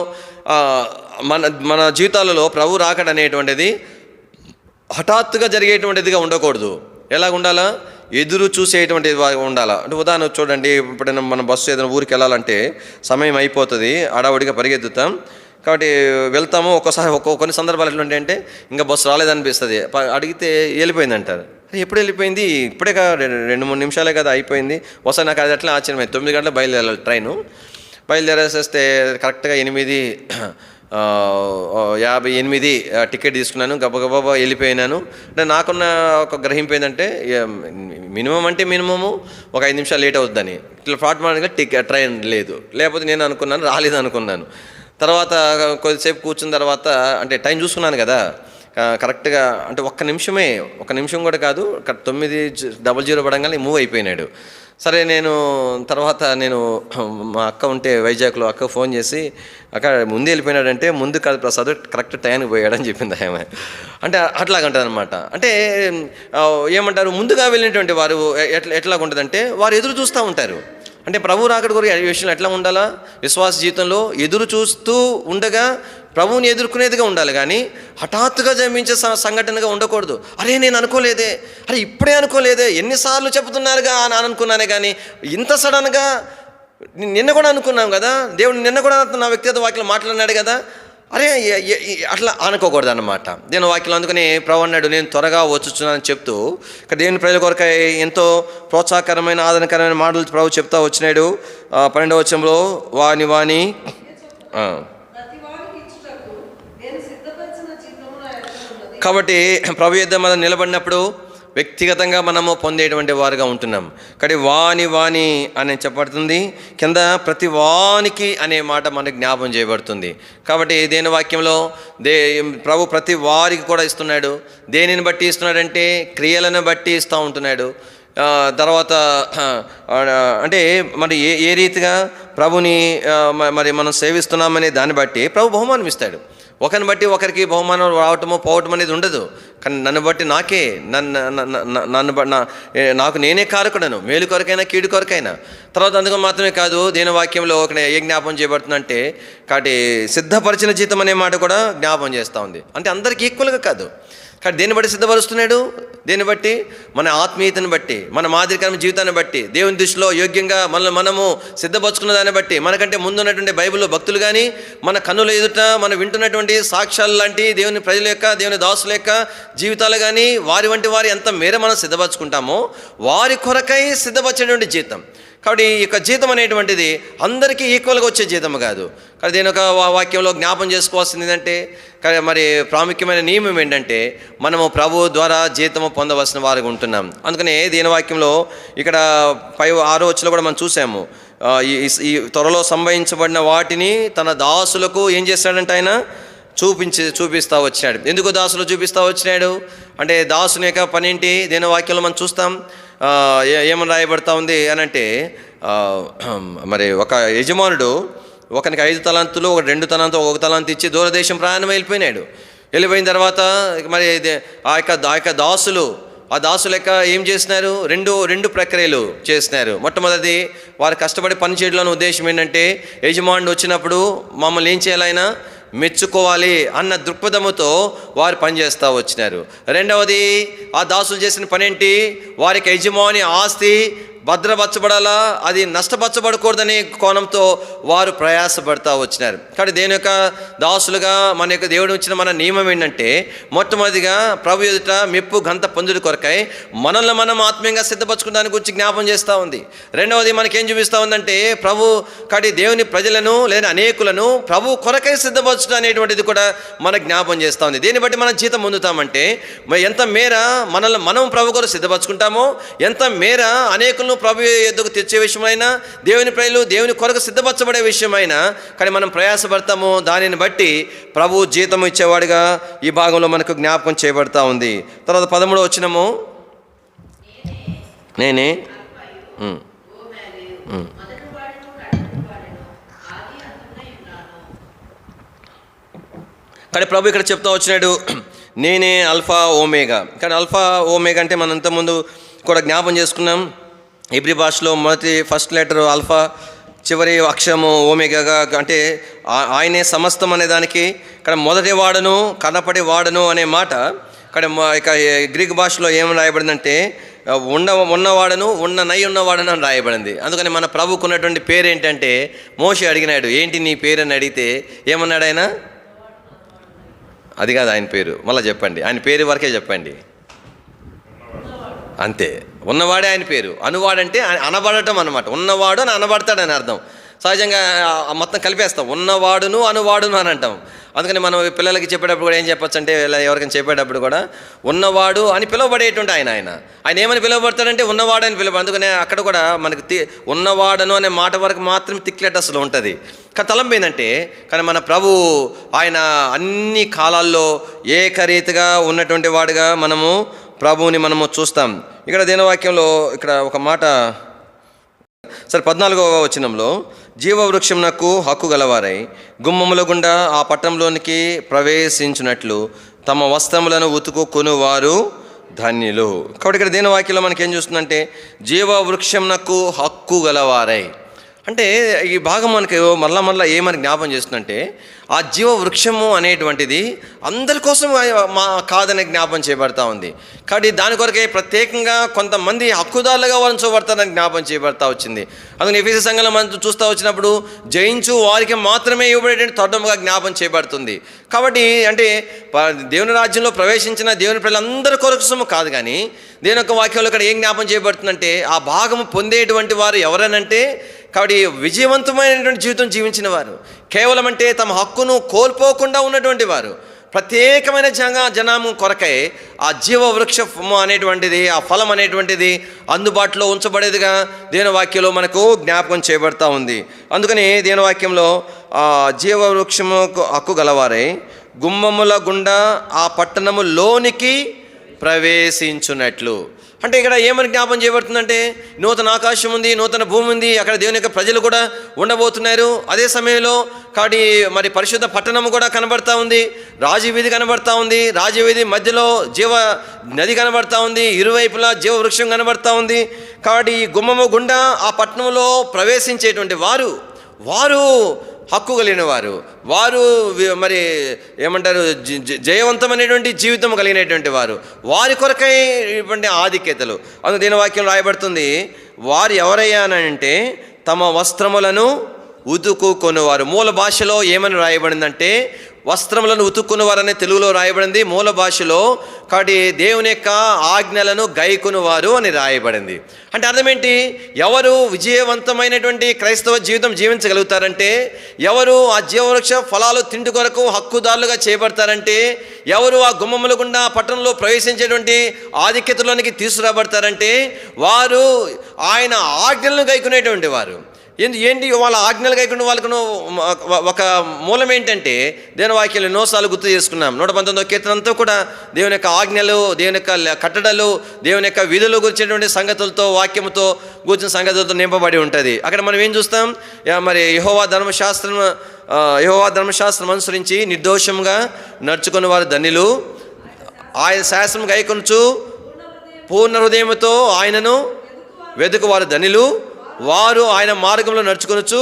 మన జీవితాలలో ప్రభు రాకడ అనేటువంటిది హఠాత్తుగా జరిగేటువంటిదిగా ఉండకూడదు. ఎలాగ ఉండాలా? ఎదురు చూసేటువంటి ఉండాలి. అంటే ఉదాహరణ చూడండి, ఇప్పుడు మన బస్సు ఏదైనా ఊరికి వెళ్ళాలంటే సమయం అయిపోతుంది, అడావుడిగా పరిగెత్తుతాం. కాబట్టి వెళ్తాము. కొన్ని సందర్భాలు ఎట్లా ఉంటాయంటే ఇంకా బస్సు రాలేదనిపిస్తుంది. అడిగితే వెళ్ళిపోయింది అంటారు. ఎప్పుడు వెళ్ళిపోయింది? ఇప్పుడే కదా 2-3 నిమిషాలే కదా అయిపోయింది. వస్తాను. నాకు అది అట్లా ఆశ్చర్యమైంది. 9 గంటలకు బయలుదేరాలి ట్రైను. బయలుదేరేసేస్తే కరెక్ట్గా 8:58 టికెట్ తీసుకున్నాను. గబగబా వెళ్ళిపోయినాను. అంటే నాకున్న ఒక గ్రహింపు ఏంటంటే మినిమము ఒక 5 నిమిషాలు లేట్ అవుతుందని. ఇట్లా ప్లాట్ఫామ్గా ట్రైన్ లేదు. లేకపోతే నేను అనుకున్నాను రాలేదు అనుకున్నాను. తర్వాత కొద్దిసేపు కూర్చున్న తర్వాత అంటే టైం చూసుకున్నాను కదా కరెక్ట్గా. అంటే ఒక్క నిమిషం కూడా కాదు, 9:00 పడంగానే మూవ్ అయిపోయినాడు. సరే నేను మా అక్క ఉంటే వైజాగ్లో అక్క ఫోన్ చేసి, అక్క ముందు వెళ్ళిపోయినాడంటే ముందు కాదు ప్రసాద్, కరెక్ట్ టైంకి పోయాడని చెప్పింది ఆమె. అంటే అట్లాగంటుంది అనమాట. అంటే ఏమంటారు, ముందుగా వెళ్ళినటువంటి వారు ఎట్లాగుంటుందంటే వారు ఎదురు చూస్తూ ఉంటారు. అంటే ప్రభు రాకడ కొరకు ఈ విషయంలో ఎట్లా ఉండాలా? విశ్వాస జీవితంలో ఎదురు చూస్తూ ఉండగా ప్రభువుని ఎదుర్కొనేదిగా ఉండాలి, కానీ హఠాత్తుగా జన్మించే సంఘటనగా ఉండకూడదు. అరే నేను అనుకోలేదే, అరే ఇప్పుడే అనుకోలేదే, ఎన్నిసార్లు చెబుతున్నారుగా అని అనుకున్నానే, కానీ ఇంత సడన్గా నిన్న కూడా అనుకున్నాం కదా, దేవుడు నిన్న కూడా నా వ్యక్తిగత వాక్యం మాట్లాడినాడు కదా, అరే అట్లా అనుకోకూడదు అన్నమాట దేవుని వాక్యం. అందుకని ప్రభు అన్నాడు, నేను త్వరగా వచ్చుచున్నానని చెప్తూ ఇక్కడ దేవుని ప్రజల కొరకు ఎంతో ప్రోత్సాహకరమైన ఆదరణకరమైన మాటలు ప్రభు చెప్తా వచ్చినాడు. 12వ వచనంలో వాని కాబట్టి ప్రభు యుద్ధ మనం నిలబడినప్పుడు వ్యక్తిగతంగా మనము పొందేటువంటి వారుగా ఉంటున్నాం. కానీ వాని అని చెప్పబడుతుంది కింద, ప్రతి వానికి అనే మాట మనకు జ్ఞాపం చేయబడుతుంది. కాబట్టి దేని వాక్యంలో ప్రభు ప్రతి వారికి కూడా ఇస్తున్నాడు. దేనిని బట్టి ఇస్తున్నాడంటే క్రియలను బట్టి ఇస్తూ ఉంటున్నాడు. తర్వాత అంటే మరి ఏ రీతిగా ప్రభుని మరి మనం సేవిస్తున్నామనే దాన్ని బట్టి ప్రభు బహుమానం ఇస్తాడు. ఒకరిని బట్టి ఒకరికి బహుమానం రావటమో పోవటం అనేది ఉండదు. కానీ నన్ను బట్టి నాకు నేనే కారకుడను, మేలు కొరకైనా కీడు కొరకైనా. తర్వాత అందుకు మాత్రమే కాదు, దేని వాక్యంలో ఒక ఏ జ్ఞాపం చేయబడుతుందంటే, కాబట్టి సిద్ధపరిచిన జీతం అనే మాట కూడా జ్ఞాపం చేస్తూ ఉంది. అంటే అందరికీ ఈక్వల్గా కాదు, కానీ దేన్ని బట్టి సిద్ధపరుస్తున్నాడు? దేన్ని బట్టి? మన ఆత్మీయతను బట్టి, మన మాదిరికరమైన జీవితాన్ని బట్టి, దేవుని దృష్టిలో యోగ్యంగా మనము సిద్ధపరుచుకున్న దాన్ని బట్టి, మనకంటే ముందున్నటువంటి బైబిల్లో భక్తులు కానీ, మన కన్నుల ఎదుట మనం వింటున్నటువంటి సాక్ష్యాలు లాంటి దేవుని ప్రజల యొక్క, దేవుని దాసుల యొక్క జీవితాలు కానీ, వారి వంటి వారి ఎంత మేర మనం సిద్ధపరచుకుంటామో వారి కొరకై సిద్ధపరిచేటువంటి జీతం. కాబట్టి ఈ యొక్క జీతం అనేటువంటిది అందరికీ ఈక్వల్గా వచ్చే జీతం కాదు. కానీ దీని ఒక వాక్యంలో జ్ఞాపం చేసుకోవాల్సింది ఏంటంటే, మరి ప్రాముఖ్యమైన నియమం ఏంటంటే, మనము ప్రభు ద్వారా జీతము పొందవలసిన వారుగా ఉంటున్నాం. అందుకనే దీని వాక్యంలో ఇక్కడ 6వ వచనంలో కూడా మనం చూసాము, ఈ త్వరలో సంభవించబడిన వాటిని తన దాసులకు ఏం చేస్తాడంటే ఆయన చూపిస్తూ వచ్చినాడు. ఎందుకు దాసులు చూపిస్తూ వచ్చినాడు అంటే, దాసుని యొక్క పని ఏంటి? దీని వాక్యంలో మనం చూస్తాం. ఏమని రాయబడతా ఉంది అని అంటే, మరి ఒక యజమానుడు ఒకనికి 5 తలాంతులు, 2 తలాంతులు, 1 తలాంతు ఇచ్చి దూరదేశం ప్రయాణం వెళ్ళిపోయిన తర్వాత మరి ఆ యొక్క దాసులు యొక్క ఏం చేసినారు? రెండు ప్రక్రియలు చేసినారు. మొట్టమొదటి, వారు కష్టపడి పని చేయడంలోని ఉద్దేశం ఏంటంటే, యజమానుడు వచ్చినప్పుడు మమ్మల్ని ఏం చేయాలైనా మెచ్చుకోవాలి అన్న దృక్పథముతో వారు పనిచేస్తూ వచ్చినారు. రెండవది, ఆ దాసులు చేసిన పని ఏంటి? వారికి యజమాని ఆస్తి భద్రపరచబడాలా, అది నష్టపరచబడకూడదనే కోణంతో వారు ప్రయాసపడతా వచ్చినారు. కాబట్టి దేని యొక్క దాసులుగా మన యొక్క దేవుడు ఇచ్చిన మన నియమం ఏంటంటే, మొట్టమొదటిగా ప్రభు ఎదుట మెప్పు గంత పొందుడు కొరకై మనల్ని మనం ఆత్మీయంగా సిద్ధపరచుకోవడానికి గురించి జ్ఞాపం చేస్తూ ఉంది. రెండవది మనకేం చూపిస్తూ ఉందంటే, ప్రభు కాబట్టి దేవుని ప్రజలను లేదా అనేకులను ప్రభు కొరకై సిద్ధపరచడం అనేటువంటిది కూడా మన జ్ఞాపం చేస్తూ ఉంది. దీన్ని బట్టి మనం జీతం పొందుతామంటే, ఎంత మేర మనల్ని మనం ప్రభు కొరకు సిద్ధపరచుకుంటామో, ఎంత మేర అనేకులను ప్రభు ఎద్దుకు తెచ్చే విషయమైనా, దేవుని ప్రజలు దేవుని కొరకు సిద్ధపరచబడే విషయమైనా కానీ మనం ప్రయాసపడతాము. దానిని బట్టి ప్రభు జీతం ఇచ్చేవాడిగా ఈ భాగంలో మనకు జ్ఞాపకం చేయబడతా ఉంది. తర్వాత 13వ వచనము, నేనే కానీ ప్రభు ఇక్కడ చెప్తా వచ్చినాడు, నేనే అల్ఫా ఓమేగా. కానీ అల్ఫా ఓమేగా అంటే మనం ఇంతకుముందు కూడా జ్ఞాపం చేసుకున్నాం. హెబ్రీ భాషలో ఫస్ట్ లెటర్ అల్ఫా, చివరి అక్షరము ఓమేగాగా, అంటే ఆయనే సమస్తం అనే దానికి ఇక్కడ మొదటి వాడను కనపడి వాడను అనే మాట ఇక గ్రీక్ భాషలో ఏమని రాయబడిందంటే, ఉన్నవాడను ఉన్నవాడను అని రాయబడింది. అందుకని మన ప్రభుకు ఉన్నటువంటి పేరు ఏంటంటే, మోషే అడిగినాడు, ఏంటి నీ పేరు అని అడిగితే ఏమన్నాడు ఆయన? అది కాదు ఆయన పేరు, మళ్ళీ చెప్పండి, ఆయన పేరు వరకే చెప్పండి అంతే. ఉన్నవాడే ఆయన పేరు. అనువాడంటే అనబడటం అనమాట. ఉన్నవాడు అని అనబడతాడని అర్థం. సహజంగా మొత్తం కలిపేస్తాం, ఉన్నవాడును అనువాడును అని అంటాం. అందుకని మనం పిల్లలకి చెప్పేటప్పుడు కూడా ఏం చెప్పొచ్చు అంటే, ఎవరికైనా చెప్పేటప్పుడు కూడా ఉన్నవాడు అని పిలువబడేటువంటి ఆయన ఏమని పిలువబడతాడంటే ఉన్నవాడు అని పిలువ. అందుకనే అక్కడ కూడా మనకి ఉన్నవాడను అనే మాట వరకు మాత్రం తిక్లెటస్లో ఉంటుంది. కానీ తలంపు ఏంటంటే, కానీ మన ప్రభు ఆయన అన్ని కాలాల్లో ఏకరీతిగా ఉన్నటువంటి వాడుగా మనము ప్రభువుని మనము చూస్తాం. ఇక్కడ దేనవాక్యంలో ఇక్కడ ఒక మాట, సరే 14వ వచనంలో, జీవవృక్షమునకు హక్కు గలవారై గుమ్మముల గుండా ఆ పట్టణంలోనికి ప్రవేశించినట్లు తమ వస్త్రములను ఉతుకుకొనువారు ధన్యులు. కాబట్టి ఇక్కడ దేనవాక్యంలో మనకేం చూస్తుందంటే, జీవవృక్షమునకు హక్కు గలవారై అంటే ఈ భాగం మనకి మళ్ళా ఏమని జ్ఞాపం చేస్తుందంటే, ఆ జీవ వృక్షము అనేటువంటిది అందరి కోసం కాదని జ్ఞాపం చేయబడతా ఉంది. కాబట్టి దాని కొరకే ప్రత్యేకంగా కొంతమంది హక్కుదారులుగా ఉంచబడతారని జ్ఞాపం చేయబడతా వచ్చింది. అందుకని ఎఫెసీ సంఘంలో మనం చూస్తూ వచ్చినప్పుడు, జయించు వారికి మాత్రమే ఇవ్వబడేటువంటి తొండముగా జ్ఞాపం చేయబడుతుంది. కాబట్టి అంటే దేవుని రాజ్యంలో ప్రవేశించిన దేవుని ప్రజలందరి కొరకు కాదు, కానీ దేవుని యొక్క వాక్యంలో ఇక్కడ ఏం జ్ఞాపం చేయబడుతుందంటే, ఆ భాగము పొందేటువంటి వారు ఎవరనంటే, కాబట్టి విజయవంతమైనటువంటి జీవితం జీవించిన వారు, కేవలం అంటే తమ హక్కును కోల్పోకుండా ఉన్నటువంటి వారు, ప్రత్యేకమైన జనాము కొరకై ఆ జీవ వృక్షము అనేటువంటిది, ఆ ఫలం అనేటువంటిది అందుబాటులో ఉంచబడేదిగా దేవుని వాక్యంలో మనకు జ్ఞాపకం చేయబడతా ఉంది. అందుకని దేవుని వాక్యంలో ఆ జీవ వృక్షముకు హక్కు గలవారై గుమ్మముల గుండా ఆ పట్టణము లోనికి ప్రవేశించున్నట్లు. అంటే ఇక్కడ ఏమని జ్ఞాపం చేయబడుతుందంటే, నూతన ఆకాశం ఉంది, నూతన భూమి ఉంది, అక్కడ దేవుని యొక్క ప్రజలు కూడా ఉండబోతున్నారు. అదే సమయంలో కాబట్టి మరి పరిశుద్ధ పట్టణం కూడా కనబడతా ఉంది, రాజవీధి కనబడతా ఉంది, రాజవీధి మధ్యలో జీవ నది కనబడతా ఉంది, ఇరువైపులా జీవ వృక్షం కనబడతా ఉంది. కాబట్టి ఈ గుమ్మము గుండా ఆ పట్టణంలో ప్రవేశించేటువంటి వారు హక్కు కలిగిన వారు మరి ఏమంటారు, జయవంతమైనటువంటి జీవితం కలిగినటువంటి వారి కొరకై ఇటువంటి ఆధిక్యతలు. అందుకు దీని వాక్యం రాయబడుతుంది, వారు ఎవరయ్యానంటే తమ వస్త్రములను ఉతుకుకొనువారు. మూల భాషలో ఏమని రాయబడిందంటే, వస్త్రములను ఉతుక్కునేవారనే తెలుగులో రాయబడింది. మూల భాషలో కాబట్టి దేవుని యొక్క ఆజ్ఞలను గైకొనువారు అని రాయబడింది. అంటే అర్థం ఏంటి? ఎవరు విజయవంతమైనటువంటి క్రైస్తవ జీవితం జీవించగలుగుతారంటే, ఎవరు ఆ జీవవృక్ష ఫలాలు తిండి కొరకు హక్కుదారులుగా చేయబడతారంటే, ఎవరు ఆ గుమ్మముల గుండా పట్టణంలో ప్రవేశించేటువంటి ఆధిక్యతలోనికి తీసుకురాబడతారంటే, వారు ఆయన ఆజ్ఞలను గైకునేటువంటి వారు. ఏంటి వాళ్ళ ఆజ్ఞలు కాకుండా వాళ్ళకు ఒక మూలం ఏంటంటే, దేవుని వాక్యాలు ఎన్నోసార్లు గుర్తు చేసుకున్నాం. 119వ కీర్తన అంతా కూడా దేవుని యొక్క ఆజ్ఞలు, దేవుని యొక్క కట్టడలు, దేవుని యొక్క విధులు గురించినటువంటి సంగతులతో, వాక్యముతో కూర్చున్న సంగతులతో నింపబడి ఉంటుంది. అక్కడ మనం ఏం చూస్తాం? మరి యెహోవా ధర్మశాస్త్రం అనుసరించి నిర్దోషంగా నడుచుకున్న వారు ధన్యులు, ఆయన శాస్త్రం గైకొనుచు పూర్ణ హృదయముతో ఆయనను వెతుకువారు ధన్యులు, వారు ఆయన మార్గంలో నడుచుకొనొచ్చు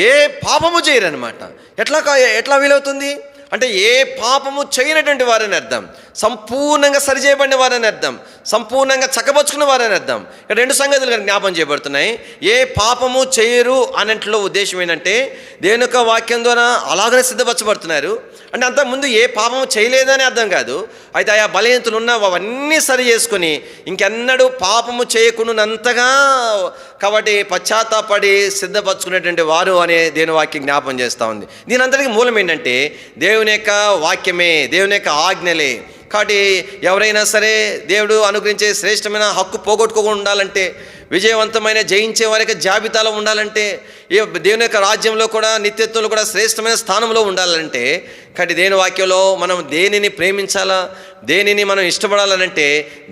ఏ పాపము చేయరనమాట. ఎట్లా వీలవుతుంది? అంటే ఏ పాపము చేయనటువంటి వారని అర్థం, సంపూర్ణంగా సరిచేయబడిన వారని అర్థం, సంపూర్ణంగా చక్కబరుచుకున్న వారని అర్థం. ఇక్కడ రెండు సంగతులు జ్ఞాపం చేయబడుతున్నాయి. ఏ పాపము చేయరు అన్నట్లో ఉద్దేశం ఏంటంటే దేవుని యొక్క వాక్యం ద్వారా అలాగనే సిద్ధపరచబడుతున్నారు. అంటే అంతకుముందు ఏ పాపము చేయలేదని అర్థం కాదు. అయితే ఆయా బలహీనతలు ఉన్న అవన్నీ సరి చేసుకొని ఇంకెన్నడూ పాపము చేయకుండానంతగా కాబట్టి పశ్చాత్తాపడి సిద్ధపరచుకునేటువంటి వారు అనే దేవుని వాక్యం జ్ఞాపం చేస్తూ ఉంది. దీని అంతటికి మూలం ఏంటంటే దేవుని యొక్క వాక్యమే, దేవుని యొక్క ఆజ్ఞలే. కాబట్టి ఎవరైనా సరే దేవుడు అనుగ్రహించే శ్రేష్టమైన హక్కు పోగొట్టుకోకుండా ఉండాలంటే, విజయవంతమైన జయించే వారికి జాబితాలో ఉండాలంటే, ఈ దేవుని యొక్క రాజ్యంలో కూడా నిత్యత్వంలో కూడా శ్రేష్టమైన స్థానంలో ఉండాలంటే, కాబట్టి దేవుని వాక్యంలో మనం దేనిని ప్రేమించాలా, దేనిని మనం ఇష్టపడాలనంటే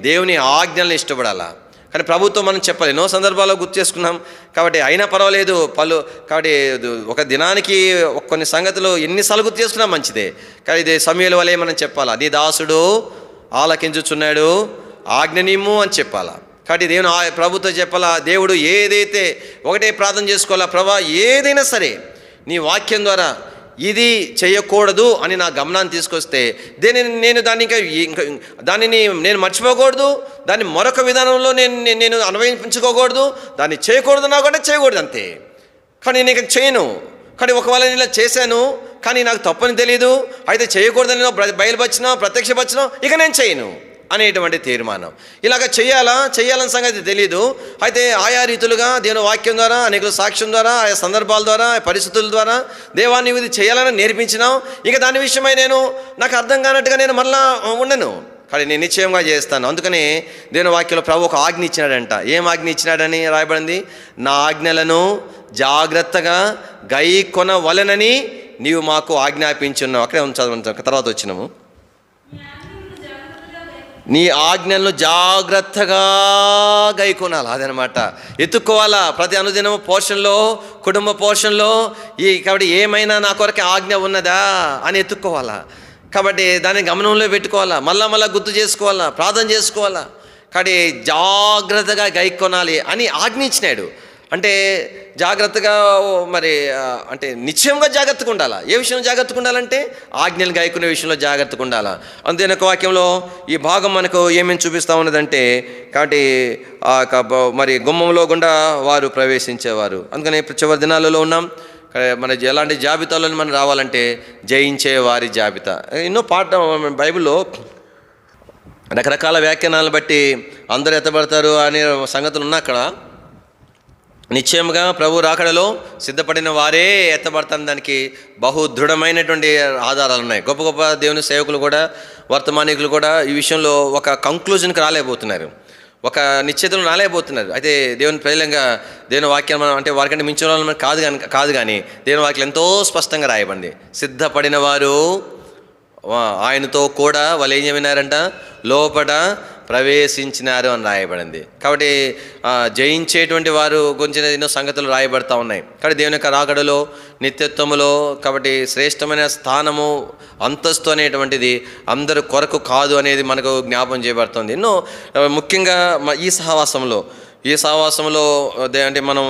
దేవుని ఆజ్ఞలను ఇష్టపడాలా. కానీ ప్రభుత్వం మనం చెప్పాలి, ఎన్నో సందర్భాల్లో గుర్తు చేసుకున్నాం. కాబట్టి అయినా పర్వాలేదు కాబట్టి ఒక దినానికి కొన్ని సంగతులు ఎన్నిసార్లు గుర్తు చేసుకున్నా మంచిదే. కానీ ఇది సమయాల వల్లే మనం చెప్పాలా, నీ దాసుడు ఆలకించుచున్నాడు, ఆజ్ఞనిమ్ము అని చెప్పాలా. కాబట్టి దేవుని ప్రభుత్వం చెప్పాలా, దేవుడు ఏదైతే ఒకటే ప్రార్థన చేసుకోవాలా, ప్రభా ఏదైనా సరే నీ వాక్యం ద్వారా ఇది చేయకూడదు అని నా గమనాన్ని తీసుకొస్తే దానిని నేను మర్చిపోకూడదు, దాన్ని మరొక విధానంలో నేను అన్వయించుకోకూడదు, దాన్ని చేయకూడదు, నాకంటే చేయకూడదు అంతే. కానీ నేను చేయను. కానీ ఒకవేళ నేను ఇలా చేశాను కానీ నాకు తప్పని తెలియదు, అయితే చేయకూడదని బయలుపరిచినా ప్రత్యక్షపరిచినా ఇక నేను చేయను అనేటువంటి తీర్మానం. ఇలాగ చేయాలని సంగతి తెలీదు. అయితే ఆయా రీతులుగా దేవుని వాక్యం ద్వారా, అనేక సాక్ష్యం ద్వారా, ఆయా సందర్భాల ద్వారా, పరిస్థితుల ద్వారా దేవాన్ని ఇది చేయాలని నేర్పించినాం. ఇక దాని విషయమై నాకు అర్థం కానట్టుగా నేను మళ్ళా ఉండను, కానీ నేను నిశ్చయంగా చేస్తాను. అందుకని దేవుని వాక్యంలో ప్రభు ఒక ఆజ్ఞ ఇచ్చినాడంట. ఏం ఆజ్ఞ ఇచ్చినాడని రాయబడింది, నా ఆజ్ఞలను జాగ్రత్తగా గైకొనవలెనని నీవు మాకు ఆజ్ఞాపించున్నావు. అక్కడే చదవండి, తర్వాత వచ్చినాము. నీ ఆజ్ఞలను జాగ్రత్తగా గైకొనాలి, అదనమాట. ఎత్తుక్కోవాలా ప్రతి అనుదినము పోషణలో, కుటుంబ పోషణలో. కాబట్టి ఏమైనా నా కొరకే ఆజ్ఞ ఉన్నదా అని ఎత్తుక్కోవాలా. కాబట్టి దాన్ని గమనంలో పెట్టుకోవాలా, మళ్ళా గుర్తు చేసుకోవాలా, ప్రార్థన చేసుకోవాలా. కాబట్టి జాగ్రత్తగా గైకొనాలి అని ఆజ్ఞ ఇచ్చినాడు. అంటే జాగ్రత్తగా అంటే నిశ్చయంగా జాగ్రత్తగా ఉండాలా. ఏ విషయంలో జాగ్రత్తగా ఉండాలంటే ఆజ్ఞలు గాయకునే విషయంలో జాగ్రత్తగా ఉండాలా. అందుకని ఒక వాక్యంలో ఈ భాగం మనకు ఏమేమి చూపిస్తూ ఉన్నదంటే, కాబట్టి గుమ్మంలో గుండా వారు ప్రవేశించేవారు. అందుకని చివరి దినాలలో ఉన్నాం. మన ఎలాంటి జాబితాలో మనం రావాలంటే జయించే వారి జాబితా. ఎన్నో బైబిల్లో రకరకాల వ్యాఖ్యానాలను బట్టి అందరూ ఎత్తబడతారు అనే సంగతులు ఉన్నా అక్కడ నిశ్చయంగా ప్రభు రాకడలో సిద్ధపడిన వారే ఎత్తబడతారు. దానికి బహు దృఢమైనటువంటి ఆధారాలు ఉన్నాయి. గొప్ప గొప్ప దేవుని సేవకులు కూడా, వర్తమానికులు కూడా ఈ విషయంలో ఒక కంక్లూజన్కి రాలేకపోతున్నారు, ఒక నిశ్చితను రాలేకపోతున్నారు. అయితే దేవుని ప్రజలంగా దేవుని వాక్యం అంటే వారికంటే మించిన వాళ్ళు కాదు కానీ దేవుని వాక్యం ఎంతో స్పష్టంగా రాయబడింది. సిద్ధపడిన వారు ఆయనతో కూడా వాళ్ళు ఏం చెప్పినారంట, లోపల ప్రవేశించినారు అని రాయబడింది. కాబట్టి జయించేటువంటి వారు గురించి ఎన్నో సంగతులు రాయబడతా ఉన్నాయి. కాబట్టి దేవుని యొక్క రాకడలో, నిత్యత్వములో కాబట్టి శ్రేష్టమైన స్థానము, అంతస్తు అనేటువంటిది అందరు కొరకు కాదు అనేది మనకు జ్ఞాపం చేయబడుతుంది. ఎన్నో ముఖ్యంగా ఈ సహవాసంలో అంటే మనం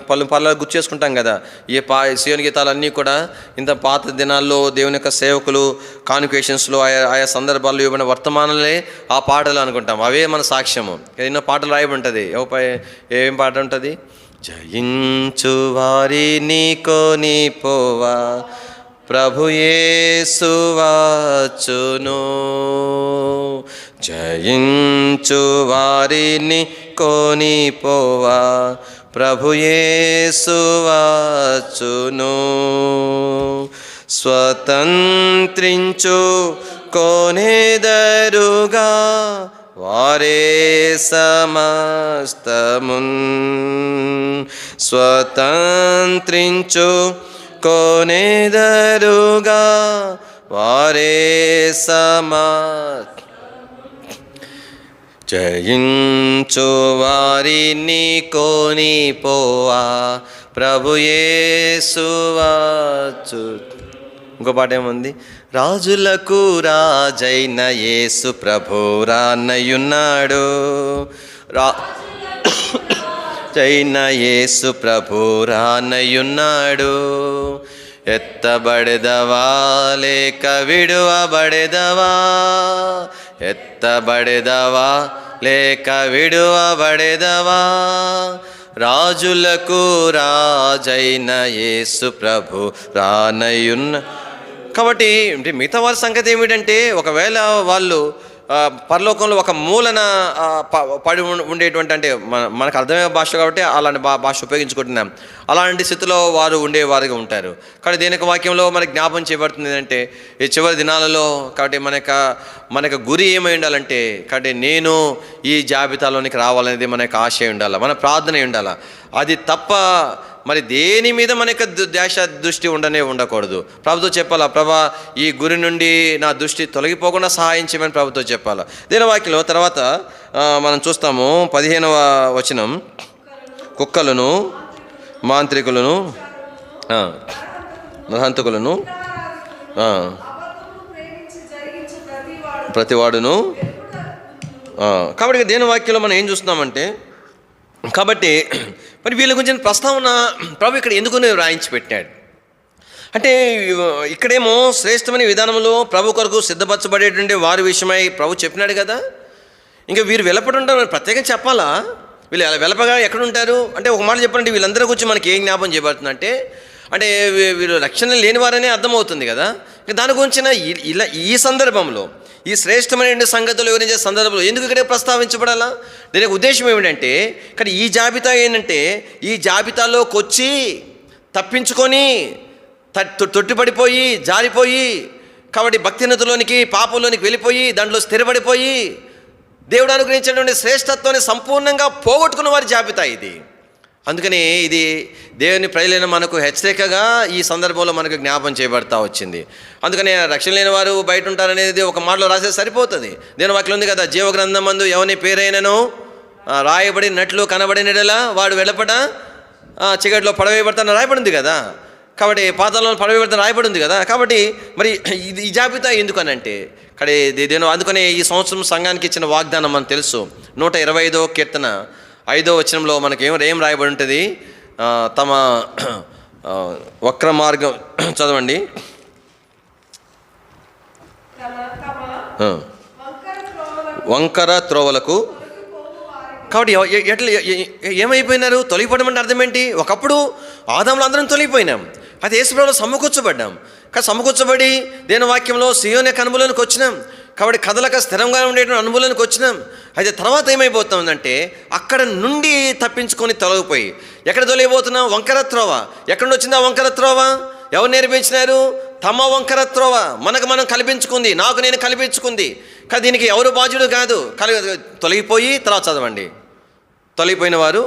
పలు గుర్తు చేసుకుంటాం కదా. ఈ సియోని గీతాలన్నీ కూడా ఇంత పాత దినాల్లో దేవుని యొక్క సేవకులు కాన్వకేషన్స్లో ఆయా సందర్భాల్లో ఇవ్వబడిన వర్తమానాలే ఆ పాటలు అనుకుంటాం. అవే మన సాక్ష్యము. ఎన్నో పాటలు రాయబడి ఉంటుంది. ఏం పాట ఉంటుంది, జయించు వారిని కొని పోవా ప్రభు యేసు వచ్చును, జయించు వారిని కొని పోవా ప్రభు యేసు వచ్చును, స్వతంత్రించు కొనేదరుగా వారే సమస్తమున్, స్వతంత్రించు కొనేదరుగా వారే జయించు వారిని కొని పోవా ప్రభు యేసు వచ్చు. ఇంకో పాట ఏముంది, రాజులకు రాజైన యేసు ప్రభు రానయ్యున్నాడు, జైన యేసు ప్రభు రానయ్యున్నాడు, ఎత్తబడెదవా లేక విడువబడెదవా, ఎత్తబడెదవా లేక విడువబడెదవా, రాజులకు రాజైన యేసు ప్రభు రానయున్న. కాబట్టి మిగతా వారి సంగతి ఏమిటంటే, ఒకవేళ వాళ్ళు పరలోకంలో ఒక మూలన పడి ఉండేటువంటి, అంటే మనకు అర్థమయ్యే భాష కాబట్టి అలాంటి భాష ఉపయోగించుకుంటున్నాం, అలాంటి స్థితిలో వారు ఉండేవారుగా ఉంటారు. కానీ దేనికి వాక్యంలో మనకి జ్ఞాపం చేయబడుతుంది అంటే, ఈ చివరి దినాలలో కాబట్టి మనకు గురి ఏమై ఉండాలంటే, కాబట్టి నేను ఈ జాబితాలోనికి రావాలనేది మనకు ఆశ ఉండాలి, మన ప్రార్థన ఉండాలి. అది తప్ప మరి దేని మీద మనకు దృష్టి ఉండకూడదు. ప్రభుతో చెప్పాలా, ప్రభా ఈ గురి నుండి నా దృష్టి తొలగిపోకుండా సహాయం చేయమని ప్రభుతో చెప్పాలా. దీని వాక్యంలో తర్వాత మనం చూస్తాము 15వ వచనం, కుక్కలను, మాంత్రికులను, నరహంతకులను, ప్రతివాడును. కాబట్టి దేని వాక్యంలో మనం ఏం చూస్తున్నామంటే, కాబట్టి మరి వీళ్ళ గురించి ప్రస్తావన ప్రభు ఇక్కడ ఎందుకు రాయించి పెట్టాడు అంటే, ఇక్కడేమో శ్రేష్టమైన విధానంలో ప్రభు కొరకు సిద్ధపరచబడేటువంటి వారి విషయమై ప్రభు చెప్పినాడు కదా. ఇంకా వీరు వెలపడుంటారు, ప్రత్యేకంగా చెప్పాలా? వీళ్ళు వెలపగా ఎక్కడుంటారు అంటే, ఒక మాట చెప్పండి, వీళ్ళందరి గురించి మనకి ఏం జ్ఞాపం చేయబడుతుందంటే, అంటే వీళ్ళు రక్షణ లేని వారనే అర్థమవుతుంది కదా. ఇంకా దాని గురించిన ఇలా ఈ సందర్భంలో, ఈ శ్రేష్టమైన సంగతులు వివరించే సందర్భంలో ఎందుకు ఇక్కడే ప్రస్తావించబడాలా? దీనికి ఉద్దేశం ఏమిటంటే, కానీ ఈ జాబితా ఏంటంటే, ఈ జాబితాలోకి వచ్చి తప్పించుకొని తొట్టిపడిపోయి జారిపోయి, కాబట్టి భక్తినతలోనికి పాపంలోనికి వెళ్ళిపోయి దాంట్లో స్థిరపడిపోయి దేవుడు అనుగ్రహించినటువంటి శ్రేష్టత్వాన్ని సంపూర్ణంగా పోగొట్టుకున్న వారి జాబితా ఇది. అందుకని ఇది దేవుని ప్రజలైన మనకు హెచ్చరికగా ఈ సందర్భంలో మనకు జ్ఞాపం చేయబడతా వచ్చింది. అందుకని రక్షణ లేని వారు బయట ఉంటారనేది ఒక మాటలో రాసేది సరిపోతుంది. దేని వాక్యం ఉంది కదా, జీవగ్రంథం మందు ఎవని పేరైనను రాయబడినట్లు కనబడినలా వాడు వెలపట చీకటిలో పడవేయబడతానని రాయబడింది కదా. కాబట్టి పాతాళంలో పడవేయబడతాను రాయబడింది కదా. కాబట్టి మరి ఈ జాబితా ఎందుకనంటే, కానీ దేని అందుకనే ఈ సంవత్సరం సంఘానికి ఇచ్చిన వాగ్దానం మనకు తెలుసు. 125వ కీర్తన 5వ వచనంలో మనకి ఏం రాయబడి ఉంటుంది, తమ వక్ర మార్గం చదవండి. వంకర త్రోవలకు. కాబట్టి ఎట్లా ఏమైపోయినారు? తొలగిపోవడం అంటే అర్థం ఏంటి? ఒకప్పుడు ఆదాములో అందరం తొలగిపోయినాం, అది యేసుప్రభువులో సమకూర్చబడ్డాం. కానీ సమకూర్చబడి దేని వాక్యంలో సీయోను యొక్క అనుభవంలోకి వచ్చినాం. కాబట్టి కథలక స్థిరంగా ఉండేటువంటి అనుభవంలోకి వచ్చినాం. అయితే తర్వాత ఏమైపోతుందంటే, అక్కడ నుండి తప్పించుకొని తొలగిపోయి ఎక్కడ తొలగిపోతున్నాం? వంకర త్రోవ. ఎక్కడ వచ్చింది ఆ వంకర త్రోవ? ఎవరు నేర్పించినారు? తమ వంకర త్రోవ మనకు మనం కల్పించుకుంది, నాకు నేను కల్పించుకుంది. కానీ దీనికి ఎవరు బాధ్యుడు కాదు. తొలగిపోయి తర్వాత చదవండి, తొలగిపోయిన వారు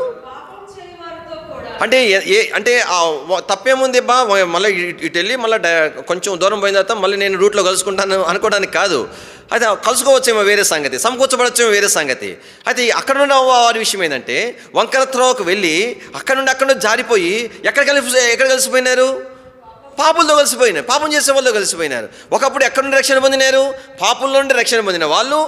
అంటే అంటే తప్పేముంది బా, మళ్ళీ ఇటు వెళ్ళి మళ్ళీ కొంచెం దూరం పోయిన తర్వాత మళ్ళీ నేను రూట్లో కలుసుకుంటాను అనుకోవడానికి కాదు. అయితే కలుసుకోవచ్చేమో వేరే సంగతి, సమకూర్చబడచ్చేమో వేరే సంగతి. అయితే అక్కడ నుండి వారి విషయం ఏంటంటే, వంకర త్రోవకు వెళ్ళి అక్కడ నుండి జారిపోయి ఎక్కడ కలిసిపోయినారు? పాపులతో కలిసిపోయినారు, పాపం చేసే వాళ్ళతో కలిసిపోయినారు. ఒకప్పుడు ఎక్కడ నుండి రక్షణ పొందినారు? పాపుల్లో నుండి రక్షణ పొందిన వాళ్ళు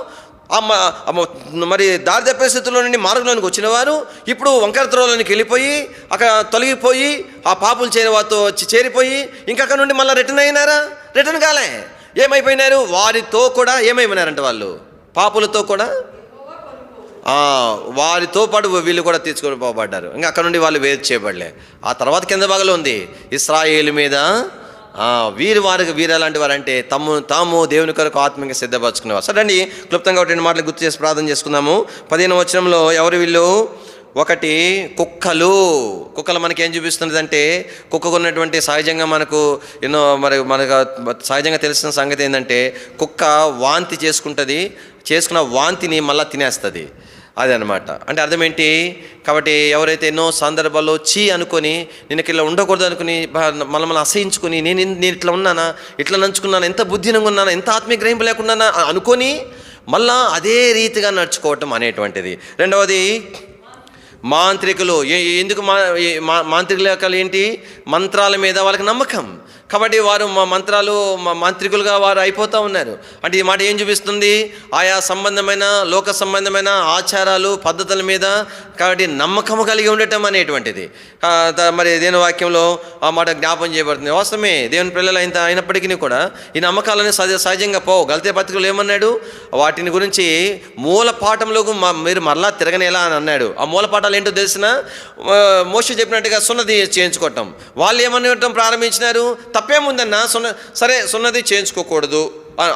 మరి దారి తప్పే స్థితిలో నుండి మార్గంలోనికి వచ్చిన వారు ఇప్పుడు వంకర త్రోవలోనికి వెళ్ళిపోయి అక్కడ తొలగిపోయి ఆ పాపులు చేరిన వారితో చేరిపోయి ఇంకా అక్కడ నుండి మళ్ళీ రిటర్న్ అయినారా? రిటర్న్ కాలే. ఏమైపోయినారు? వారితో కూడా ఏమైపోయినారంటే, వాళ్ళు పాపులతో కూడా వారితో పాటు వీళ్ళు కూడా తీసుకొని పోబడ్డారు. ఇంకా అక్కడ నుండి వాళ్ళు వేరు చేయబడలే. ఆ తర్వాత కింద భాగంలో ఉంది, ఇశ్రాయేలు మీద వీరు ఎలాంటి వారు అంటే తాము దేవుని కొరకు ఆత్మీయంగా సిద్ధపరచుకునేవారు. సరే అండి, క్లుప్తంగా 2 మాటలు గుర్తు చేసి ప్రార్థన చేసుకుందాము. 15వ వచనంలో ఎవరు వీళ్ళు? ఒకటి కుక్కలు మనకేం చూపిస్తున్నది అంటే, కుక్కకు ఉన్నటువంటి సహజంగా మనకు సహజంగా తెలిసిన సంగతి ఏంటంటే, కుక్క వాంతి చేసుకుంటుంది, చేసుకున్న వాంతిని మళ్ళీ తినేస్తుంది. అదనమాట. అంటే అర్థం ఏంటి? కాబట్టి ఎవరైతే ఎన్నో సందర్భాల్లో అనుకొని నేను ఇలా ఉండకూడదు అనుకుని మళ్ళీ అసహించుకొని నేను ఇట్లా ఉన్నానా, ఇట్లా నంచుకున్నాను, ఎంత బుద్ధినంగా ఉన్నానా, ఎంత ఆత్మీయ గ్రహింపు లేకున్నానా అనుకొని మళ్ళా అదే రీతిగా నడుచుకోవటం అనేటువంటిది. రెండవది మాంత్రికులు. ఎందుకు మాంత్రికులు ఏంటి? మంత్రాల మీద వాళ్ళకి నమ్మకం. కాబట్టి వారు మా మంత్రాలు మా మాంత్రికులుగా వారు అయిపోతూ ఉన్నారు. అంటే ఈ మాట ఏం చూపిస్తుంది? ఆయా సంబంధమైన లోక సంబంధమైన ఆచారాలు పద్ధతుల మీద కాబట్టి నమ్మకము కలిగి ఉండటం అనేటువంటిది మరి దేవుని వాక్యంలో ఆ మాట జ్ఞాపం చేయబడుతుంది. వాస్తవమే, దేవుని పిల్లలు అయినప్పటికీ కూడా ఈ నమ్మకాలని సహజంగా పోవు. గలతీ పత్రికలో ఏమన్నాడు? వాటిని గురించి మూల పాఠంలోకి మీరు మరలా తిరగనేలా అని అన్నాడు. ఆ మూల పాఠాలు ఏంటో తెలిసిన మోషే చెప్పినట్టుగా సున్నతి చేయించుకోవటం. వాళ్ళు ఏమనటం ప్రారంభించినారు? తప్పేముందన్నా సున్నతి చేయించుకోకూడదు,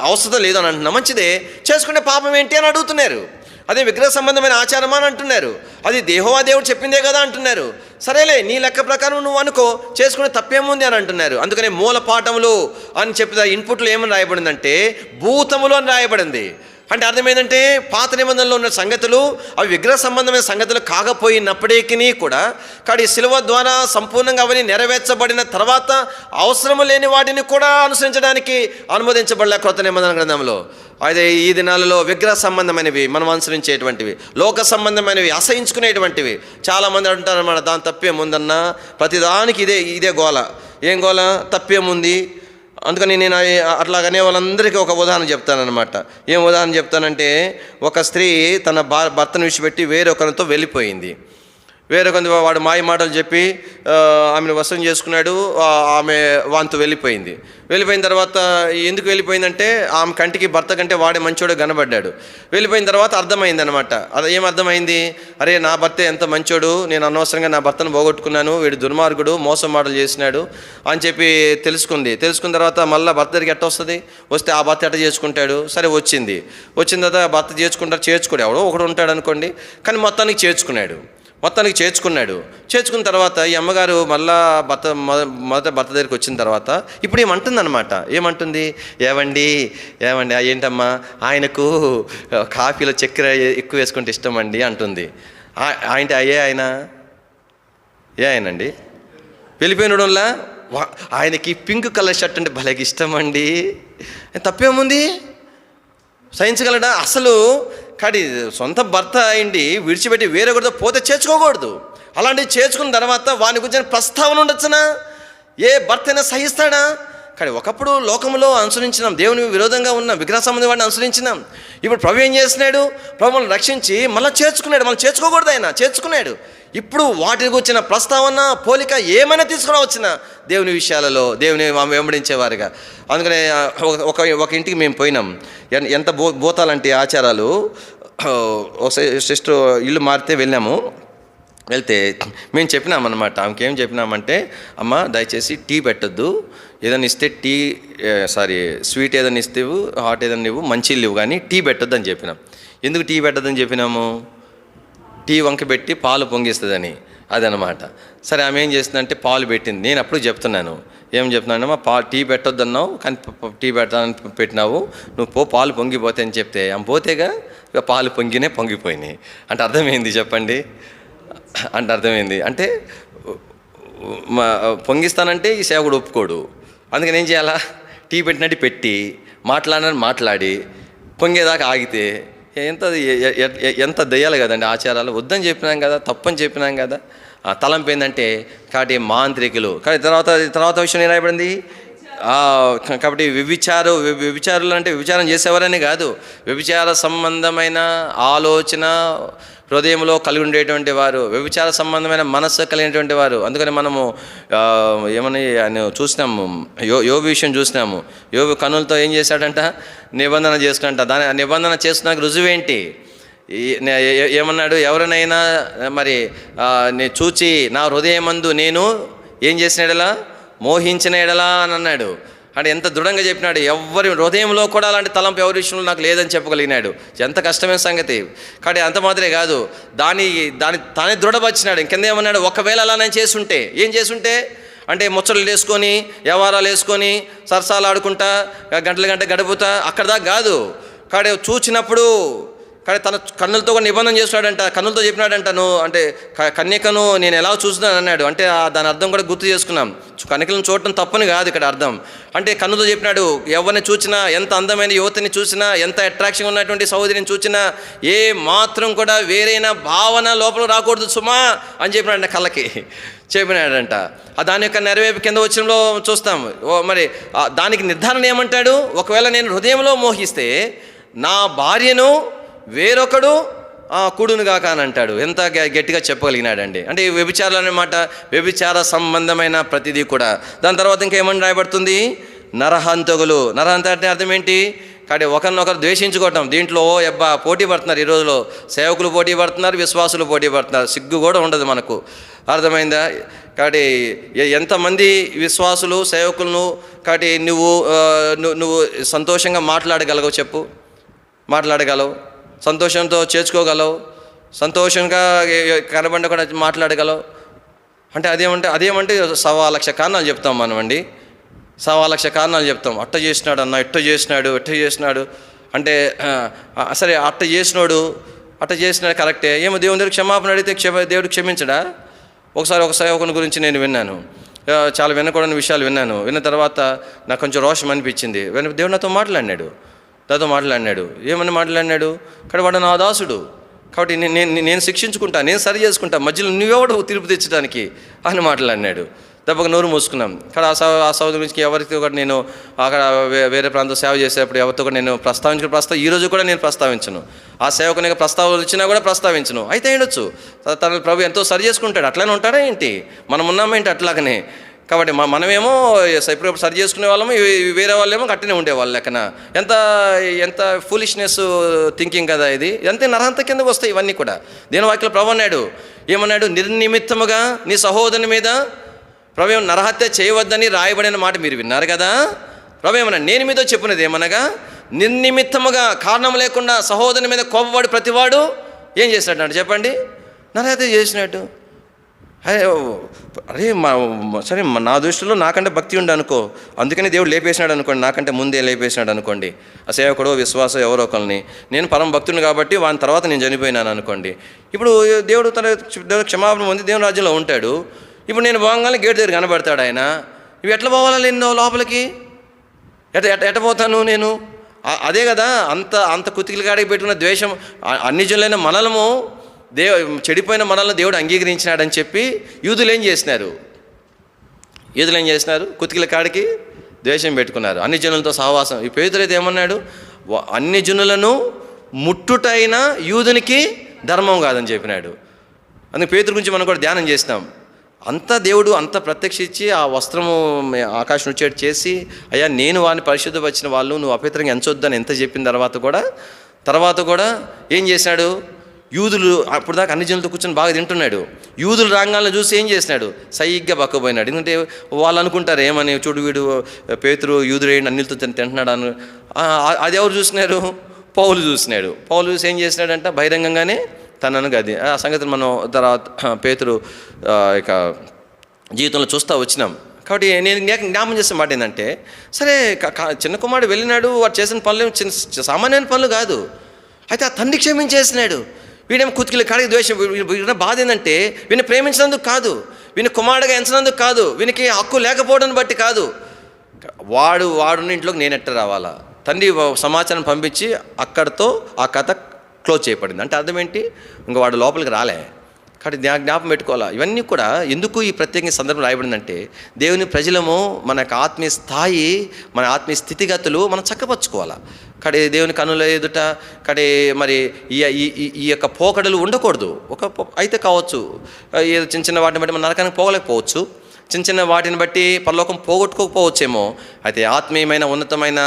అవసరం లేదు అని అంటున్నా. మంచిదే, చేసుకునే పాపం ఏంటి అని అడుగుతున్నారు. అదే విగ్రహ సంబంధమైన ఆచారమా అని అంటున్నారు. అది దేహోవా దేవుడు చెప్పిందే కదా అంటున్నారు. సరేలే, నీ లెక్క ప్రకారం నువ్వు అనుకో, చేసుకునే తప్పేముంది అని అంటున్నారు. అందుకనే మూల పాఠములు అని చెప్పిన ఇన్పుట్లో ఏమని రాయబడిందంటే భూతములు అని రాయబడింది. అంటే అర్థం ఏంటంటే పాత నిబంధనలో ఉన్న సంగతులు అవి విగ్రహ సంబంధమైన సంగతులు కాకపోయినప్పటికీ కూడా కానీ శిలువ ద్వారా సంపూర్ణంగా అవన్నీ నెరవేర్చబడిన తర్వాత అవసరము లేని వాటిని కూడా అనుసరించడానికి అనుమతించబడలే కొత్త నిబంధన గ్రంథంలో. అయితే ఈ దినాలలో విగ్రహ సంబంధమైనవి మనం అనుసరించేటువంటివి, లోక సంబంధమైనవి అసహించుకునేటువంటివి చాలామంది అంటారన్నమాట. దాని తప్పేముందన్నా, ప్రతిదానికి ఇదే గోల. ఏం గోల? తప్పేముంది. అందుకని నేను అట్లాగనే వాళ్ళందరికీ ఒక ఉదాహరణ చెప్తానన్నమాట. ఏం ఉదాహరణ చెప్తానంటే, ఒక స్త్రీ తన భర్తను విడిచిపెట్టి వేరొకరితో వెళ్ళిపోయింది. వేరొకరి వాడు మాయ మాటలు చెప్పి ఆమెను వశం చేసుకున్నాడు. ఆమె వాంతో వెళ్ళిపోయింది. వెళ్ళిపోయిన తర్వాత ఎందుకు వెళ్ళిపోయిందంటే ఆమె కంటికి భర్త కంటే వాడే మంచోడు కనబడ్డాడు. వెళ్ళిపోయిన తర్వాత అర్థమైంది అనమాట. అది ఏం అర్థమైంది? అరే, నా భర్తే ఎంత మంచోడు, నేను అనవసరంగా నా భర్తను పోగొట్టుకున్నాను, వీడు దుర్మార్గుడు, మోసం మాటలు చేసినాడు అని చెప్పి తెలుసుకుంది. తెలుసుకున్న తర్వాత మళ్ళీ భర్త దగ్గరికి ఎట్ట వస్తుంది? వస్తే ఆ భర్త ఎట్ట చేసుకుంటాడు? సరే, వచ్చిన తర్వాత భర్త చేర్చుకోడు, ఎవడో ఒకడు ఉంటాడు అనుకోండి, కానీ మొత్తానికి చేర్చుకున్నాడు. చేర్చుకున్న తర్వాత ఈ అమ్మగారు మళ్ళా మొదట భర్త దగ్గరికి వచ్చిన తర్వాత ఇప్పుడు ఏమంటుందన్నమాట. ఏమంటుంది? ఏవండి ఏంటమ్మా, ఆయనకు కాఫీలో చక్కెర ఎక్కువ వేసుకుంటే ఇష్టం అండి అంటుంది. ఆయనండి వెళ్ళిపోయినలా ఆయనకి పింక్ కలర్ షర్ట్ అంటే భలేకి ఇష్టం అండి. తప్పేముంది? సహించగలడా? అసలు కానీ సొంత భర్త అయింది విడిచిపెట్టి వేరొకరితో పోతే చేర్చుకోకూడదు. అలాంటివి చేర్చుకున్న తర్వాత వాని గురించి ప్రస్తావన ఉండొచ్చునా? ఏ భర్త అయినా సహిస్తాడా? కానీ ఒకప్పుడు లోకంలో అనుసరించినాం, దేవుని విరోధంగా ఉన్న విగ్రహ సంబంధం వాడిని అనుసరించినాం. ఇప్పుడు ప్రభు ఏం చేస్తున్నాడు? ప్రభువును రక్షించి మళ్ళీ చేర్చుకున్నాడు. మళ్ళీ చేర్చుకోకూడదు, ఆయన చేర్చుకున్నాడు. ఇప్పుడు వాటికి వచ్చిన ప్రస్తావన పోలిక ఏమైనా తీసుకురావచ్చిన దేవుని విషయాలలో దేవుని వెంబడించేవారుగా. అందుకనే ఒక ఇంటికి మేము పోయినాం. ఎంత భూతాలంటే ఆచారాలు. సిస్టర్ ఇల్లు మారితే వెళ్తే మేము చెప్పినామన్నమాట. ఆమెకి ఏం చెప్పినామంటే, అమ్మ దయచేసి టీ పెట్టద్దు, ఏదైనా ఇస్తే స్వీట్ ఏదైనా ఇస్తేవు, హాట్ ఏదైనా ఇవ్వు, మంచి ఇల్లు కానీ టీ పెట్టద్దు అని చెప్పినాం. ఎందుకు టీ పెట్టద్దని చెప్పినాము? టీ వంక పెట్టి పాలు పొంగిస్తుందని, అదనమాట. సరే, ఆమె ఏం చేస్తుందంటే పాలు పెట్టింది. నేను అప్పుడు చెప్తున్నాను, ఏం చెప్తున్నానమ్మా, టీ పెట్టొద్దన్నావు కానీ టీ పెట్టాలని పెట్టినావు, నువ్వు పాలు పొంగిపోతాయి అని చెప్తే ఆమె పోతేగా ఇక పాలు పొంగిపోయినాయి. అంటే అర్థమైంది చెప్పండి? అంటే పొంగిస్తానంటే ఈ సేవకుడు ఒప్పుకోడు. అందుకని ఏం చేయాలా? టీ పెట్టినట్టు పెట్టి మాట్లాడి పొంగేదాకా ఆగితే ఎంత దయ్యాలి కదండి ఆచారాలు. వద్దని చెప్పినాం కదా, తప్పని చెప్పినాం కదా. తలంపు ఏంటంటే కాబట్టి మాంత్రికులు. కానీ తర్వాత విషయం ఏం రాయబడింది? కాబట్టి వ్యభిచారులు అంటే వ్యభిచారం చేసేవారని కాదు, వ్యభిచార సంబంధమైన ఆలోచన హృదయంలో కలిగి ఉండేటువంటి వారు, వ్యభిచార సంబంధమైన మనస్సు కలిగినటువంటి వారు. అందుకని మనము ఏమని ఆయన చూసినాము, యోబు విషయం చూసినాము. యోబు కన్నులతో ఏం చేశాడంట? నిబంధన చేసుకున్నట్ట. దాని నిబంధన చేసుకున్నాక రుజువేంటి? ఏమన్నాడు? ఎవరినైనా మరి నేను చూచి నా హృదయమందు నేను ఏం చేసిన ఎడలా, మోహించిన ఎడలా అని అన్నాడు. అంటే ఎంత దృఢంగా చెప్పినాడు. ఎవరి హృదయంలో కూడా అలాంటి తలంపు ఎవరి విషయంలో నాకు లేదని చెప్పగలిగినాడు. ఎంత కష్టమైన సంగతి. కాబట్టి అంత మాత్రమే కాదు, దాన్ని తానే దృఢపరిచినాడు. ఇంకెంత ఏమన్నాడు? ఒకవేళ అలా నేను చేసుంటే, ఏం చేసుంటే అంటే ముచ్చట్లు వేసుకొని, వ్యవహారాలు వేసుకొని, సరసాలు ఆడుకుంటా, గంట గడుపుతా, అక్కడ దాకా కాదు. కాబట్టి చూచినప్పుడు కానీ తన కన్నులతో కూడా నిబంధన చేస్తున్నాడంట, కన్నులతో చెప్పినాడంట, నువ్వు అంటే కన్యకను నేను ఎలా చూస్తున్నాను అన్నాడు. అంటే దాని అర్థం కూడా గుర్తు చేసుకున్నాం. కన్యకలను చూడటం తప్పని కాదు ఇక్కడ అర్థం. అంటే కన్నులతో చెప్పినాడు, ఎవరిని చూసినా, ఎంత అందమైన యువతిని చూసినా, ఎంత అట్రాక్షన్ ఉన్నటువంటి సహోదరిని చూసినా ఏ మాత్రం కూడా వేరైన భావన లోపల రాకూడదు సుమా అని చెప్పినాడంట, కళ్ళకి చెప్పినాడంట. దాని యొక్క నెరవేర్పు కింద వచ్చినలో చూస్తాం. మరి దానికి నిర్ధారణ ఏమంటాడు, ఒకవేళ నేను హృదయంలో మోహిస్తే నా భార్యను వేరొకడు కూడును గాక అని అంటాడు. ఎంత గట్టిగా చెప్పగలిగినాడండి. అంటే ఈ వ్యభిచారాలు అన్నమాట, వ్యభిచార సంబంధమైన ప్రతిదీ కూడా. దాని తర్వాత ఇంకేమని రాయబడుతుంది, నరహంతకులు. నరహంత అంటే అర్థం ఏంటి, కాబట్టి ఒకరినొకరు ద్వేషించుకోవటం. దీంట్లో పోటీ పడుతున్నారు ఈ రోజులో. సేవకులు పోటీ పడుతున్నారు, విశ్వాసులు పోటీ పడుతున్నారు. సిగ్గు కూడా ఉండదు మనకు, అర్థమైందా? కాబట్టి ఎంతమంది విశ్వాసులు సేవకులను కాబట్టి నువ్వు సంతోషంగా మాట్లాడగలవు చెప్పు, మాట్లాడగలవు, సంతోషంతో చేర్చుకోగలవు, సంతోషంగా కనబడి కూడా మాట్లాడగలవు. అంటే అదేమంటే 1,00,000 కారణాలు చెప్తాం మనం అండి, 1,00,000 కారణాలు చెప్తాం. అట్ట చేసినాడు అన్న, ఇట్ట చేసినాడు అంటే సరే అట్ట చేసినాడు కరెక్టే. ఏమో దేవుని దగ్గర క్షమాపణ అడిగితే దేవుడు క్షమించడా? ఒకసారి ఒక సేవకుని గురించి నేను విన్నాను, చాలా వినకూడని విషయాలు విన్న తర్వాత నాకు కొంచెం రోషం అనిపించింది. దేవుడు నాతో మాట్లాడినాడు. ఏమని మాట్లాడినాడు, కానీ వాడు నా దాసుడు కాబట్టి నేను శిక్షించుకుంటా, నేను సరి చేసుకుంటా, మధ్యలో నువ్వెవడు తీర్పు తెచ్చడానికి అని మాట్లాడినాడు. దెబ్బగా నోరు మూసుకున్నాం. కానీ ఆ సౌదరి గురించి ఎవరితో కూడా నేను అక్కడ వేరే ప్రాంతం సేవ చేసేటప్పుడు ఎవరితో కూడా నేను ఈ రోజు కూడా నేను ప్రస్తావించను. ఆ సేవకుని ప్రస్తావన వచ్చినా కూడా ప్రస్తావించను. అయితే ఉండొచ్చు తన ప్రభు ఎంతో సరి చేసుకుంటాడు. అట్లానే ఉంటాడా ఏంటి, మనం ఉన్నామేంటి అట్లాగనే. కాబట్టి మనమేమో ఇప్పుడు సరి చేసుకునే వాళ్ళము, వేరే వాళ్ళేమో కట్టినే ఉండేవాళ్ళు లెక్కన. ఎంత ఫూలిష్నెస్ థింకింగ్ కదా ఇది. ఎంత నరహంత కిందకు వస్తాయి ఇవన్నీ కూడా. దేని వాక్యంలో ప్రభు ఏమన్నాడు, నిర్నిమిత్తముగా నీ సహోదరుని మీద ప్రభు నరహత్య చేయవద్దని రాయబడిన మాట మీరు విన్నారు కదా. ప్రభు ఏమన్నా నేను మీతో చెప్పినది ఏమనగా, నిర్నిమిత్తముగా కారణం లేకుండా సహోదరుని మీద కోపపడి ప్రతివాడు ఏం చేసినట్టు చెప్పండి, నరహత్య చేసినట్టు. అరే సరే నా దృష్టిలో నాకంటే భక్తి ఉండి అనుకో, అందుకని దేవుడు లేపేసినాడు అనుకోండి, నాకంటే ముందే లేపేసినాడు అనుకోండి, ఆ సేవకుడు విశ్వాసం ఎవరో ఒకరిని, నేను పరమ భక్తుని కాబట్టి వాని తర్వాత నేను చనిపోయినాను అనుకోండి. ఇప్పుడు దేవుడు క్షమాపణ పొంది దేవుని రాజ్యంలో ఉంటాడు. ఇప్పుడు నేను పోగానే గేట్ దగ్గర కనబడతాడు ఆయన. ఇవి ఎట్లా పోవాలా నేను లోపలికి, ఎట్ట పోతాను నేను? అదే కదా అంత కుతికిల కాడికి పెట్టుకున్న ద్వేషం. అన్ని జనులైన మనలము చెడిపోయిన మనల్ని దేవుడు అంగీకరించినాడని చెప్పి యూదులు ఏం చేసినారు, కుతికిల కాడికి ద్వేషం పెట్టుకున్నారు, అన్ని జనులతో సహవాసం. ఈ పేతురైతే ఏమన్నాడు, అన్ని జనులను ముట్టుటైన యూదునికి ధర్మం కాదని చెప్పినాడు. అందుకే పేతురు గురించి మనం కూడా ధ్యానం చేసినాం. అంత దేవుడు అంత ప్రత్యక్షించి ఆ వస్త్రము ఆకాశం వచ్చేట్టు చేసి, అయ్యా నేను వారిని పరిశుద్ధపరిచిన వాళ్ళు నువ్వు అపవిత్రంగా ఎంచొద్దని ఎంత చెప్పిన తర్వాత కూడా ఏం చేశాడు, యూదులు అప్పుడు దాకా అన్ని జనులతో కూర్చొని బాగా తింటున్నాడు. యూదులు రాగాలను చూసి ఏం చేసినాడు, సైగ్గా పక్కపోయినాడు. ఎందుకంటే వాళ్ళు అనుకుంటారు ఏమని, చూడు వీడు పేతురు యూదుడు అన్నిలతో తింటున్నాడు అని. అది ఎవరు చూసినారు, పౌలు చూసినాడు. పౌలు చూసి ఏం చేసినాడంట, బహిరంగంగానే తనను గది. ఆ సంగతిని మనం తర్వాత పేతురు ఇక జీవితంలో చూస్తూ వచ్చినాం. కాబట్టి నేను జ్ఞాపం చేసే మాట ఏంటంటే, సరే చిన్న కుమారుడు వెళ్ళినాడు, వాడు చేసిన పనులు సామాన్యమైన పనులు కాదు. అయితే ఆ తండ్రి క్షమించేసినాడు. వీడేమో కుతికిల కాడికి ద్వేషం. వీడి బాధ ఏంటంటే, వీడిని ప్రేమించినందుకు కాదు, వీని కుమారుడుగా ఎంచినందుకు కాదు, వీనికి హక్కు లేకపోవడం బట్టి కాదు, వాడున్న ఇంట్లోకి నేను ఎట్ట రావాలా, తండ్రి సమాచారం పంపించి అక్కడితో ఆ కథ క్లోజ్ చేయబడింది. అంటే అర్థం ఏంటి, ఇంకా వాడు లోపలికి రాలే. కాబట్టి జ్ఞాపం పెట్టుకోవాలా. ఇవన్నీ కూడా ఎందుకు ఈ ప్రత్యేక సందర్భం రాయబడిందంటే, దేవుని ప్రజలము మన యొక్క ఆత్మీయ స్థాయి, మన ఆత్మీయ స్థితిగతులు మనం చక్కపరచుకోవాలా. కానీ దేవుని కన్నుల ఎదుట కానీ మరి ఈ యొక్క పోకడలు ఉండకూడదు. అయితే కావచ్చు ఏదో చిన్న వాటిని బట్టి మన నరకానికి పోగలేకపోవచ్చు, చిన్న వాటిని బట్టి పరలోకం పోగొట్టుకోకపోవచ్చేమో. అయితే ఆత్మీయమైన ఉన్నతమైన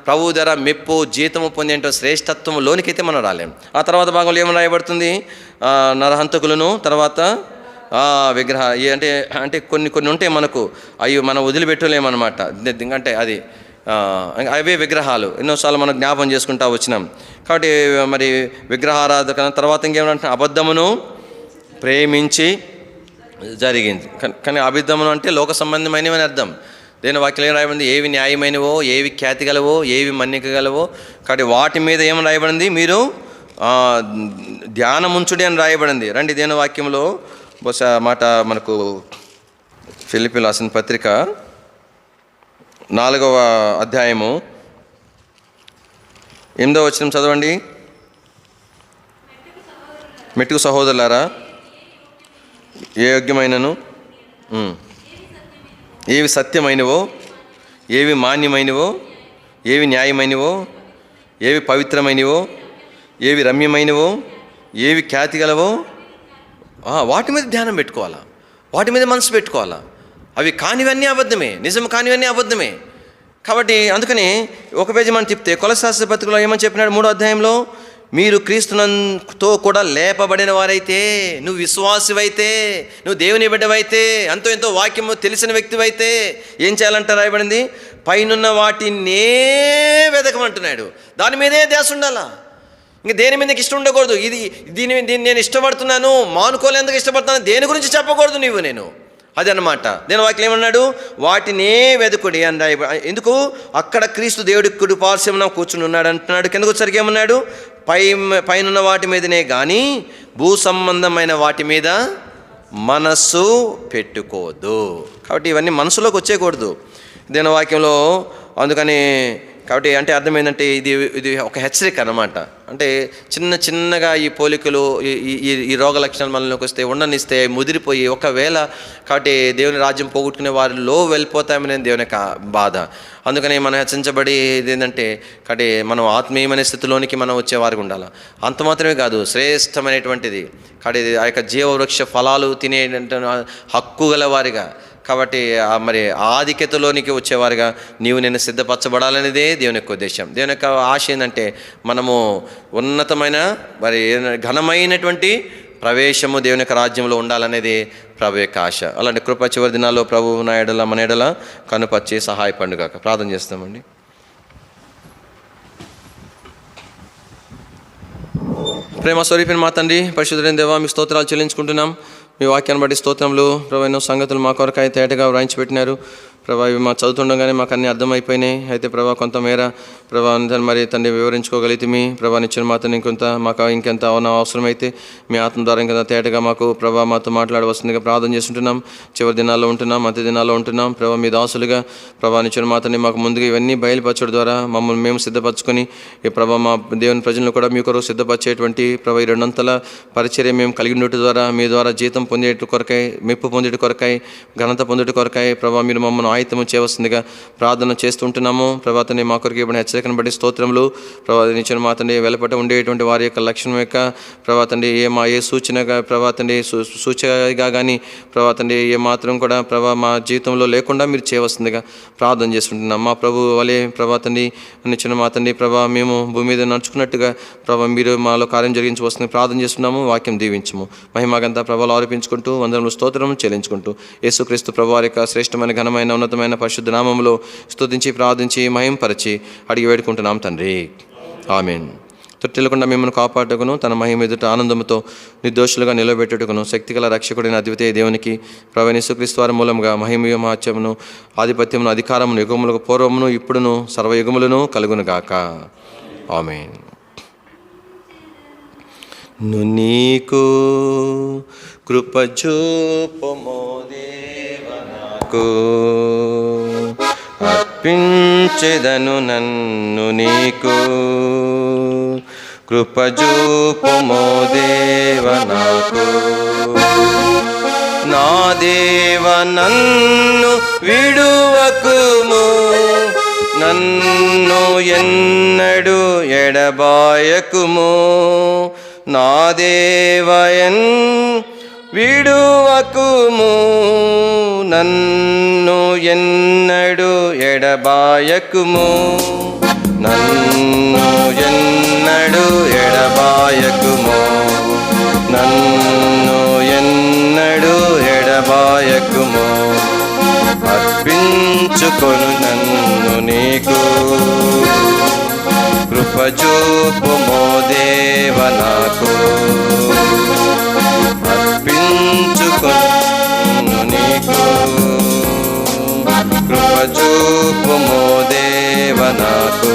ప్రభువు ధర మెప్పు జీతము పొందేంటో శ్రేష్టత్వంలోనికైతే మనం రాలేం. ఆ తర్వాత భాగంలో ఏమని రాయబడుతుంది, నరహంతకులను, తర్వాత విగ్రహ అంటే కొన్ని ఉంటాయి మనకు, అవి మనం వదిలిపెట్టలేమన్నమాట. అంటే అది అవే విగ్రహాలు ఎన్నోసార్లు మనం జ్ఞాపం చేసుకుంటూ వచ్చినాం. కాబట్టి మరి విగ్రహారాధన తర్వాత ఇంకేమంటే అబద్ధమును ప్రేమించి జరిగింది. కానీ అబద్ధమును అంటే లోక సంబంధమైనవి అని అర్థం. దేని వాక్యం ఏం రాయబడింది, ఏవి న్యాయమైనవో, ఏవి ఖ్యాతి గలవో, ఏవి మన్నిక గలవో, కాబట్టి వాటి మీద ఏమని రాయబడింది, మీరు ధ్యానముంచుడి అని రాయబడింది. రండి దేవుని వాక్యంలో బహుశా మాట మనకు ఫిలిప్పీయులకు రాసిన పత్రిక 4వ అధ్యాయము 8వ వచనం చదవండి. మెట్టుకు సహోదరులారా, ఏ యోగ్యమైనను, ఏవి సత్యమైనవో, ఏవి మాన్యమైనవో, ఏవి న్యాయమైనవో, ఏవి పవిత్రమైనవో, ఏవి రమ్యమైనవో, ఏవి ఖ్యాతి గలవో, వాటి మీద ధ్యానం పెట్టుకోవాలా, వాటి మీద మనసు పెట్టుకోవాలా. అవి కానివన్నీ అబద్ధమే, నిజం కానివన్నీ అబద్ధమే. కాబట్టి అందుకని ఒక పేజీ మనం తిప్పితే కొలస్సాయి పత్రికలో ఏమని చెప్పినాడు? 3వ అధ్యాయంలో, మీరు క్రీస్తుతో కూడా లేపబడిన వారైతే, నువ్వు విశ్వాసివైతే, నువ్వు దేవుని బిడ్డవైతే, ఎంతో ఎంతో వాక్యము తెలిసిన వ్యక్తివైతే ఏం చేయాలంట రాయబడింది? పైనున్న వాటినే వెదకమంటున్నాడు. దాని మీదే ధ్యాస ఉండాలా. ఇంకా దేని మీద ఇష్టం ఉండకూడదు. దీన్ని నేను ఇష్టపడుతున్నాను, మానుకోలేందుకు ఇష్టపడుతున్నాను, దేని గురించి చెప్పకూడదు నేను. అది అన్నమాట. దేని వాక్యం ఏమన్నాడు? వాటినే వెదుకుడి అని. ఎందుకు? అక్కడ క్రీస్తు దేవుడి కుడి పార్శ్వమున కూర్చుని ఉన్నాడు అంటున్నాడు. కిందకు వచ్చరికి ఏమన్నాడు? పైనున్న వాటి మీదనే కానీ భూ సంబంధమైన వాటి మీద మనస్సు పెట్టుకోవద్దు. కాబట్టి ఇవన్నీ మనసులోకి వచ్చేయకూడదు దేని వాక్యంలో. అందుకని కాబట్టి అంటే అర్థమైందంటే ఇది ఒక హెచ్చరిక అన్నమాట. అంటే చిన్నగా ఈ పోలికలు, ఈ రోగ లక్షణాలు మనలోకి వస్తే, ఉండనిస్తే ముదిరిపోయి ఒకవేళ కాబట్టి దేవుని రాజ్యం పోగొట్టుకునే వారిలో వెళ్ళిపోతామనే దేవుని యొక్క బాధ. అందుకని మనం హెచ్చరించబడి ఏంటంటే కాబట్టి మనం ఆత్మీయమైన స్థితిలోనికి మనం వచ్చేవారికి ఉండాలి. అంత మాత్రమే కాదు, శ్రేష్టమైనటువంటిది కాబట్టి ఆ యొక్క జీవవృక్ష ఫలాలు తినే హక్కు గల వారిగా, కాబట్టి మరి ఆధిక్యతలోనికి వచ్చేవారుగా నీవు నేను సిద్ధపరచబడాలనేదే దేవుని యొక్క ఉద్దేశం. దేవుని యొక్క ఆశ ఏంటంటే మనము ఉన్నతమైన మరి ఘనమైనటువంటి ప్రవేశము దేవుని యొక్క రాజ్యంలో ఉండాలనేది ప్రభు యొక్క ఆశ. అలాంటి కృప చివరి దినాల్లో ప్రభు నా ఎడల మన ఎడల కనుపరిచి సహాయపడుగాక. ప్రార్థన చేస్తామండి. ప్రేమ స్వరూపిణి మా తండ్రి, పరిశుద్ధుడైన దేవా, మీ స్తోత్రాలు చెల్లించుకుంటున్నాం. మీ వాక్యాన్ని బట్టి స్తోత్రములు ప్రభు. ఎన్నో సంగతులు మా కొరకాయ తేటగా వ్రాయించి పెట్టినారు ప్రభా. ఇవి మా చదువుతుండగానే మాకు అన్నీ అర్థమైపోయినాయి. అయితే ప్రభా కొంతమేర ప్రభా మరి తండ్రి వివరించుకోగలిగితే మీ ప్రభా నిచ్చిన మాతని మాకు ఇంకెంత అవసరమైతే మీ ఆత్మ ద్వారా ఇంకా తేటగా మాకు ప్రభా మాతో మాట్లాడవలసిందిగా ప్రార్థన చేస్తుంటున్నాం. చివరి దినాల్లో ఉంటున్నాం, మధ్య దినాల్లో ఉంటున్నాం ప్రభా. మీ దాసులుగా ప్రభా నిచ్చిన మాతని మాకు ముందుగా ఇవన్నీ బయలుపరచడం ద్వారా మమ్మల్ని మేము సిద్ధపరచుకొని ఈ ప్రభా మా దేవుని ప్రజలను కూడా మీ కొరకు సిద్ధపరిచేటువంటి ప్రభా ఈ రెండంతల పరిచర్య మేము కలిగి ఉండటం ద్వారా మీ ద్వారా జీతం పొందేటి కొరకై, మెప్పు పొందేటి కొరకై, ఘనత పొందేటి కొరకై ప్రభా మీరు మమ్మల్ని ఆయుత్తము చేయవలసిందిగా ప్రార్థన చేస్తుంటున్నాము. ప్రభాతని మా కొరకు ఇవ్వబడిన హెచ్చరికను బట్టి స్తోత్రములు. ప్రభావించిన మాతండి వెలపట ఉండేటువంటి వారి యొక్క లక్షణం యొక్క ప్రభాతండి ఏ సూచనగా ప్రభాతండి సూచనగా కానీ ప్రభాతండి ఏ మాత్రం కూడా ప్రభా మా జీవితంలో లేకుండా మీరు చేయవలసిందిగా ప్రార్థన చేస్తుంటున్నాం. మా ప్రభు వలె ప్రభాతండి నిచ్చిన మాతండి ప్రభా మేము భూమి మీద నడుచుకున్నట్టుగా ప్రభా మీరు మాలో కార్యం జరిగించవలసింది ప్రార్థన చేస్తున్నాము. వాక్యం దీవించము. మహిమగంతా ప్రభావాలు ఆరోపించుకుంటూ వందనములు స్తోత్రం చెల్లించుకుంటూ యేసుక్రీస్తు ప్రభు వారి యొక్క శ్రేష్టమైన ఘనమైన ఉన్నతమైన పరిశుద్ధ నామములో స్తుతించి ప్రార్థించి మహింపరిచి అడిగి వేడుకుంటున్నాం తండ్రి. ఆమేన్. తొట్టిల్లకుండా మిమ్మల్ని కాపాడుటకును తన మహిమ ఎదుట ఆనందముతో నిర్దోషులుగా నిలబెట్టుటకును శక్తిగల రక్షకుడైన అద్వితీయ దేవునికి ప్రభువైన యేసుక్రీస్తు వారి మూలంగా మహిమయు మహత్యమును ఆధిపత్యమును అధికారమును యుగములకు పూర్వమును ఇప్పుడును సర్వయుగములను కలుగునుగాక. ఆమేన్. నీకు కృపజూపమో దేవా, నాకు అర్పించెదను నన్ను నీకు. కృపజూపమో దేవా, నాకు నా దేవ నన్ను విడువకుము, నన్ను ఎన్నడు ఎడబాయకుము. నా దేవయన్ విడువకుము, నన్ను ఎన్నడు ఎడబాయకుము. నన్ను ఎన్నడు ఎడబాయకుము, నన్ను ఎన్నడు ఎడబాయకుము. అర్పించుకొను నన్ను నీకు. కృపజూపుమో దేవా, నాకు అర్పించుకొను నీకు. కృపజూపుమో దేవా, నాకు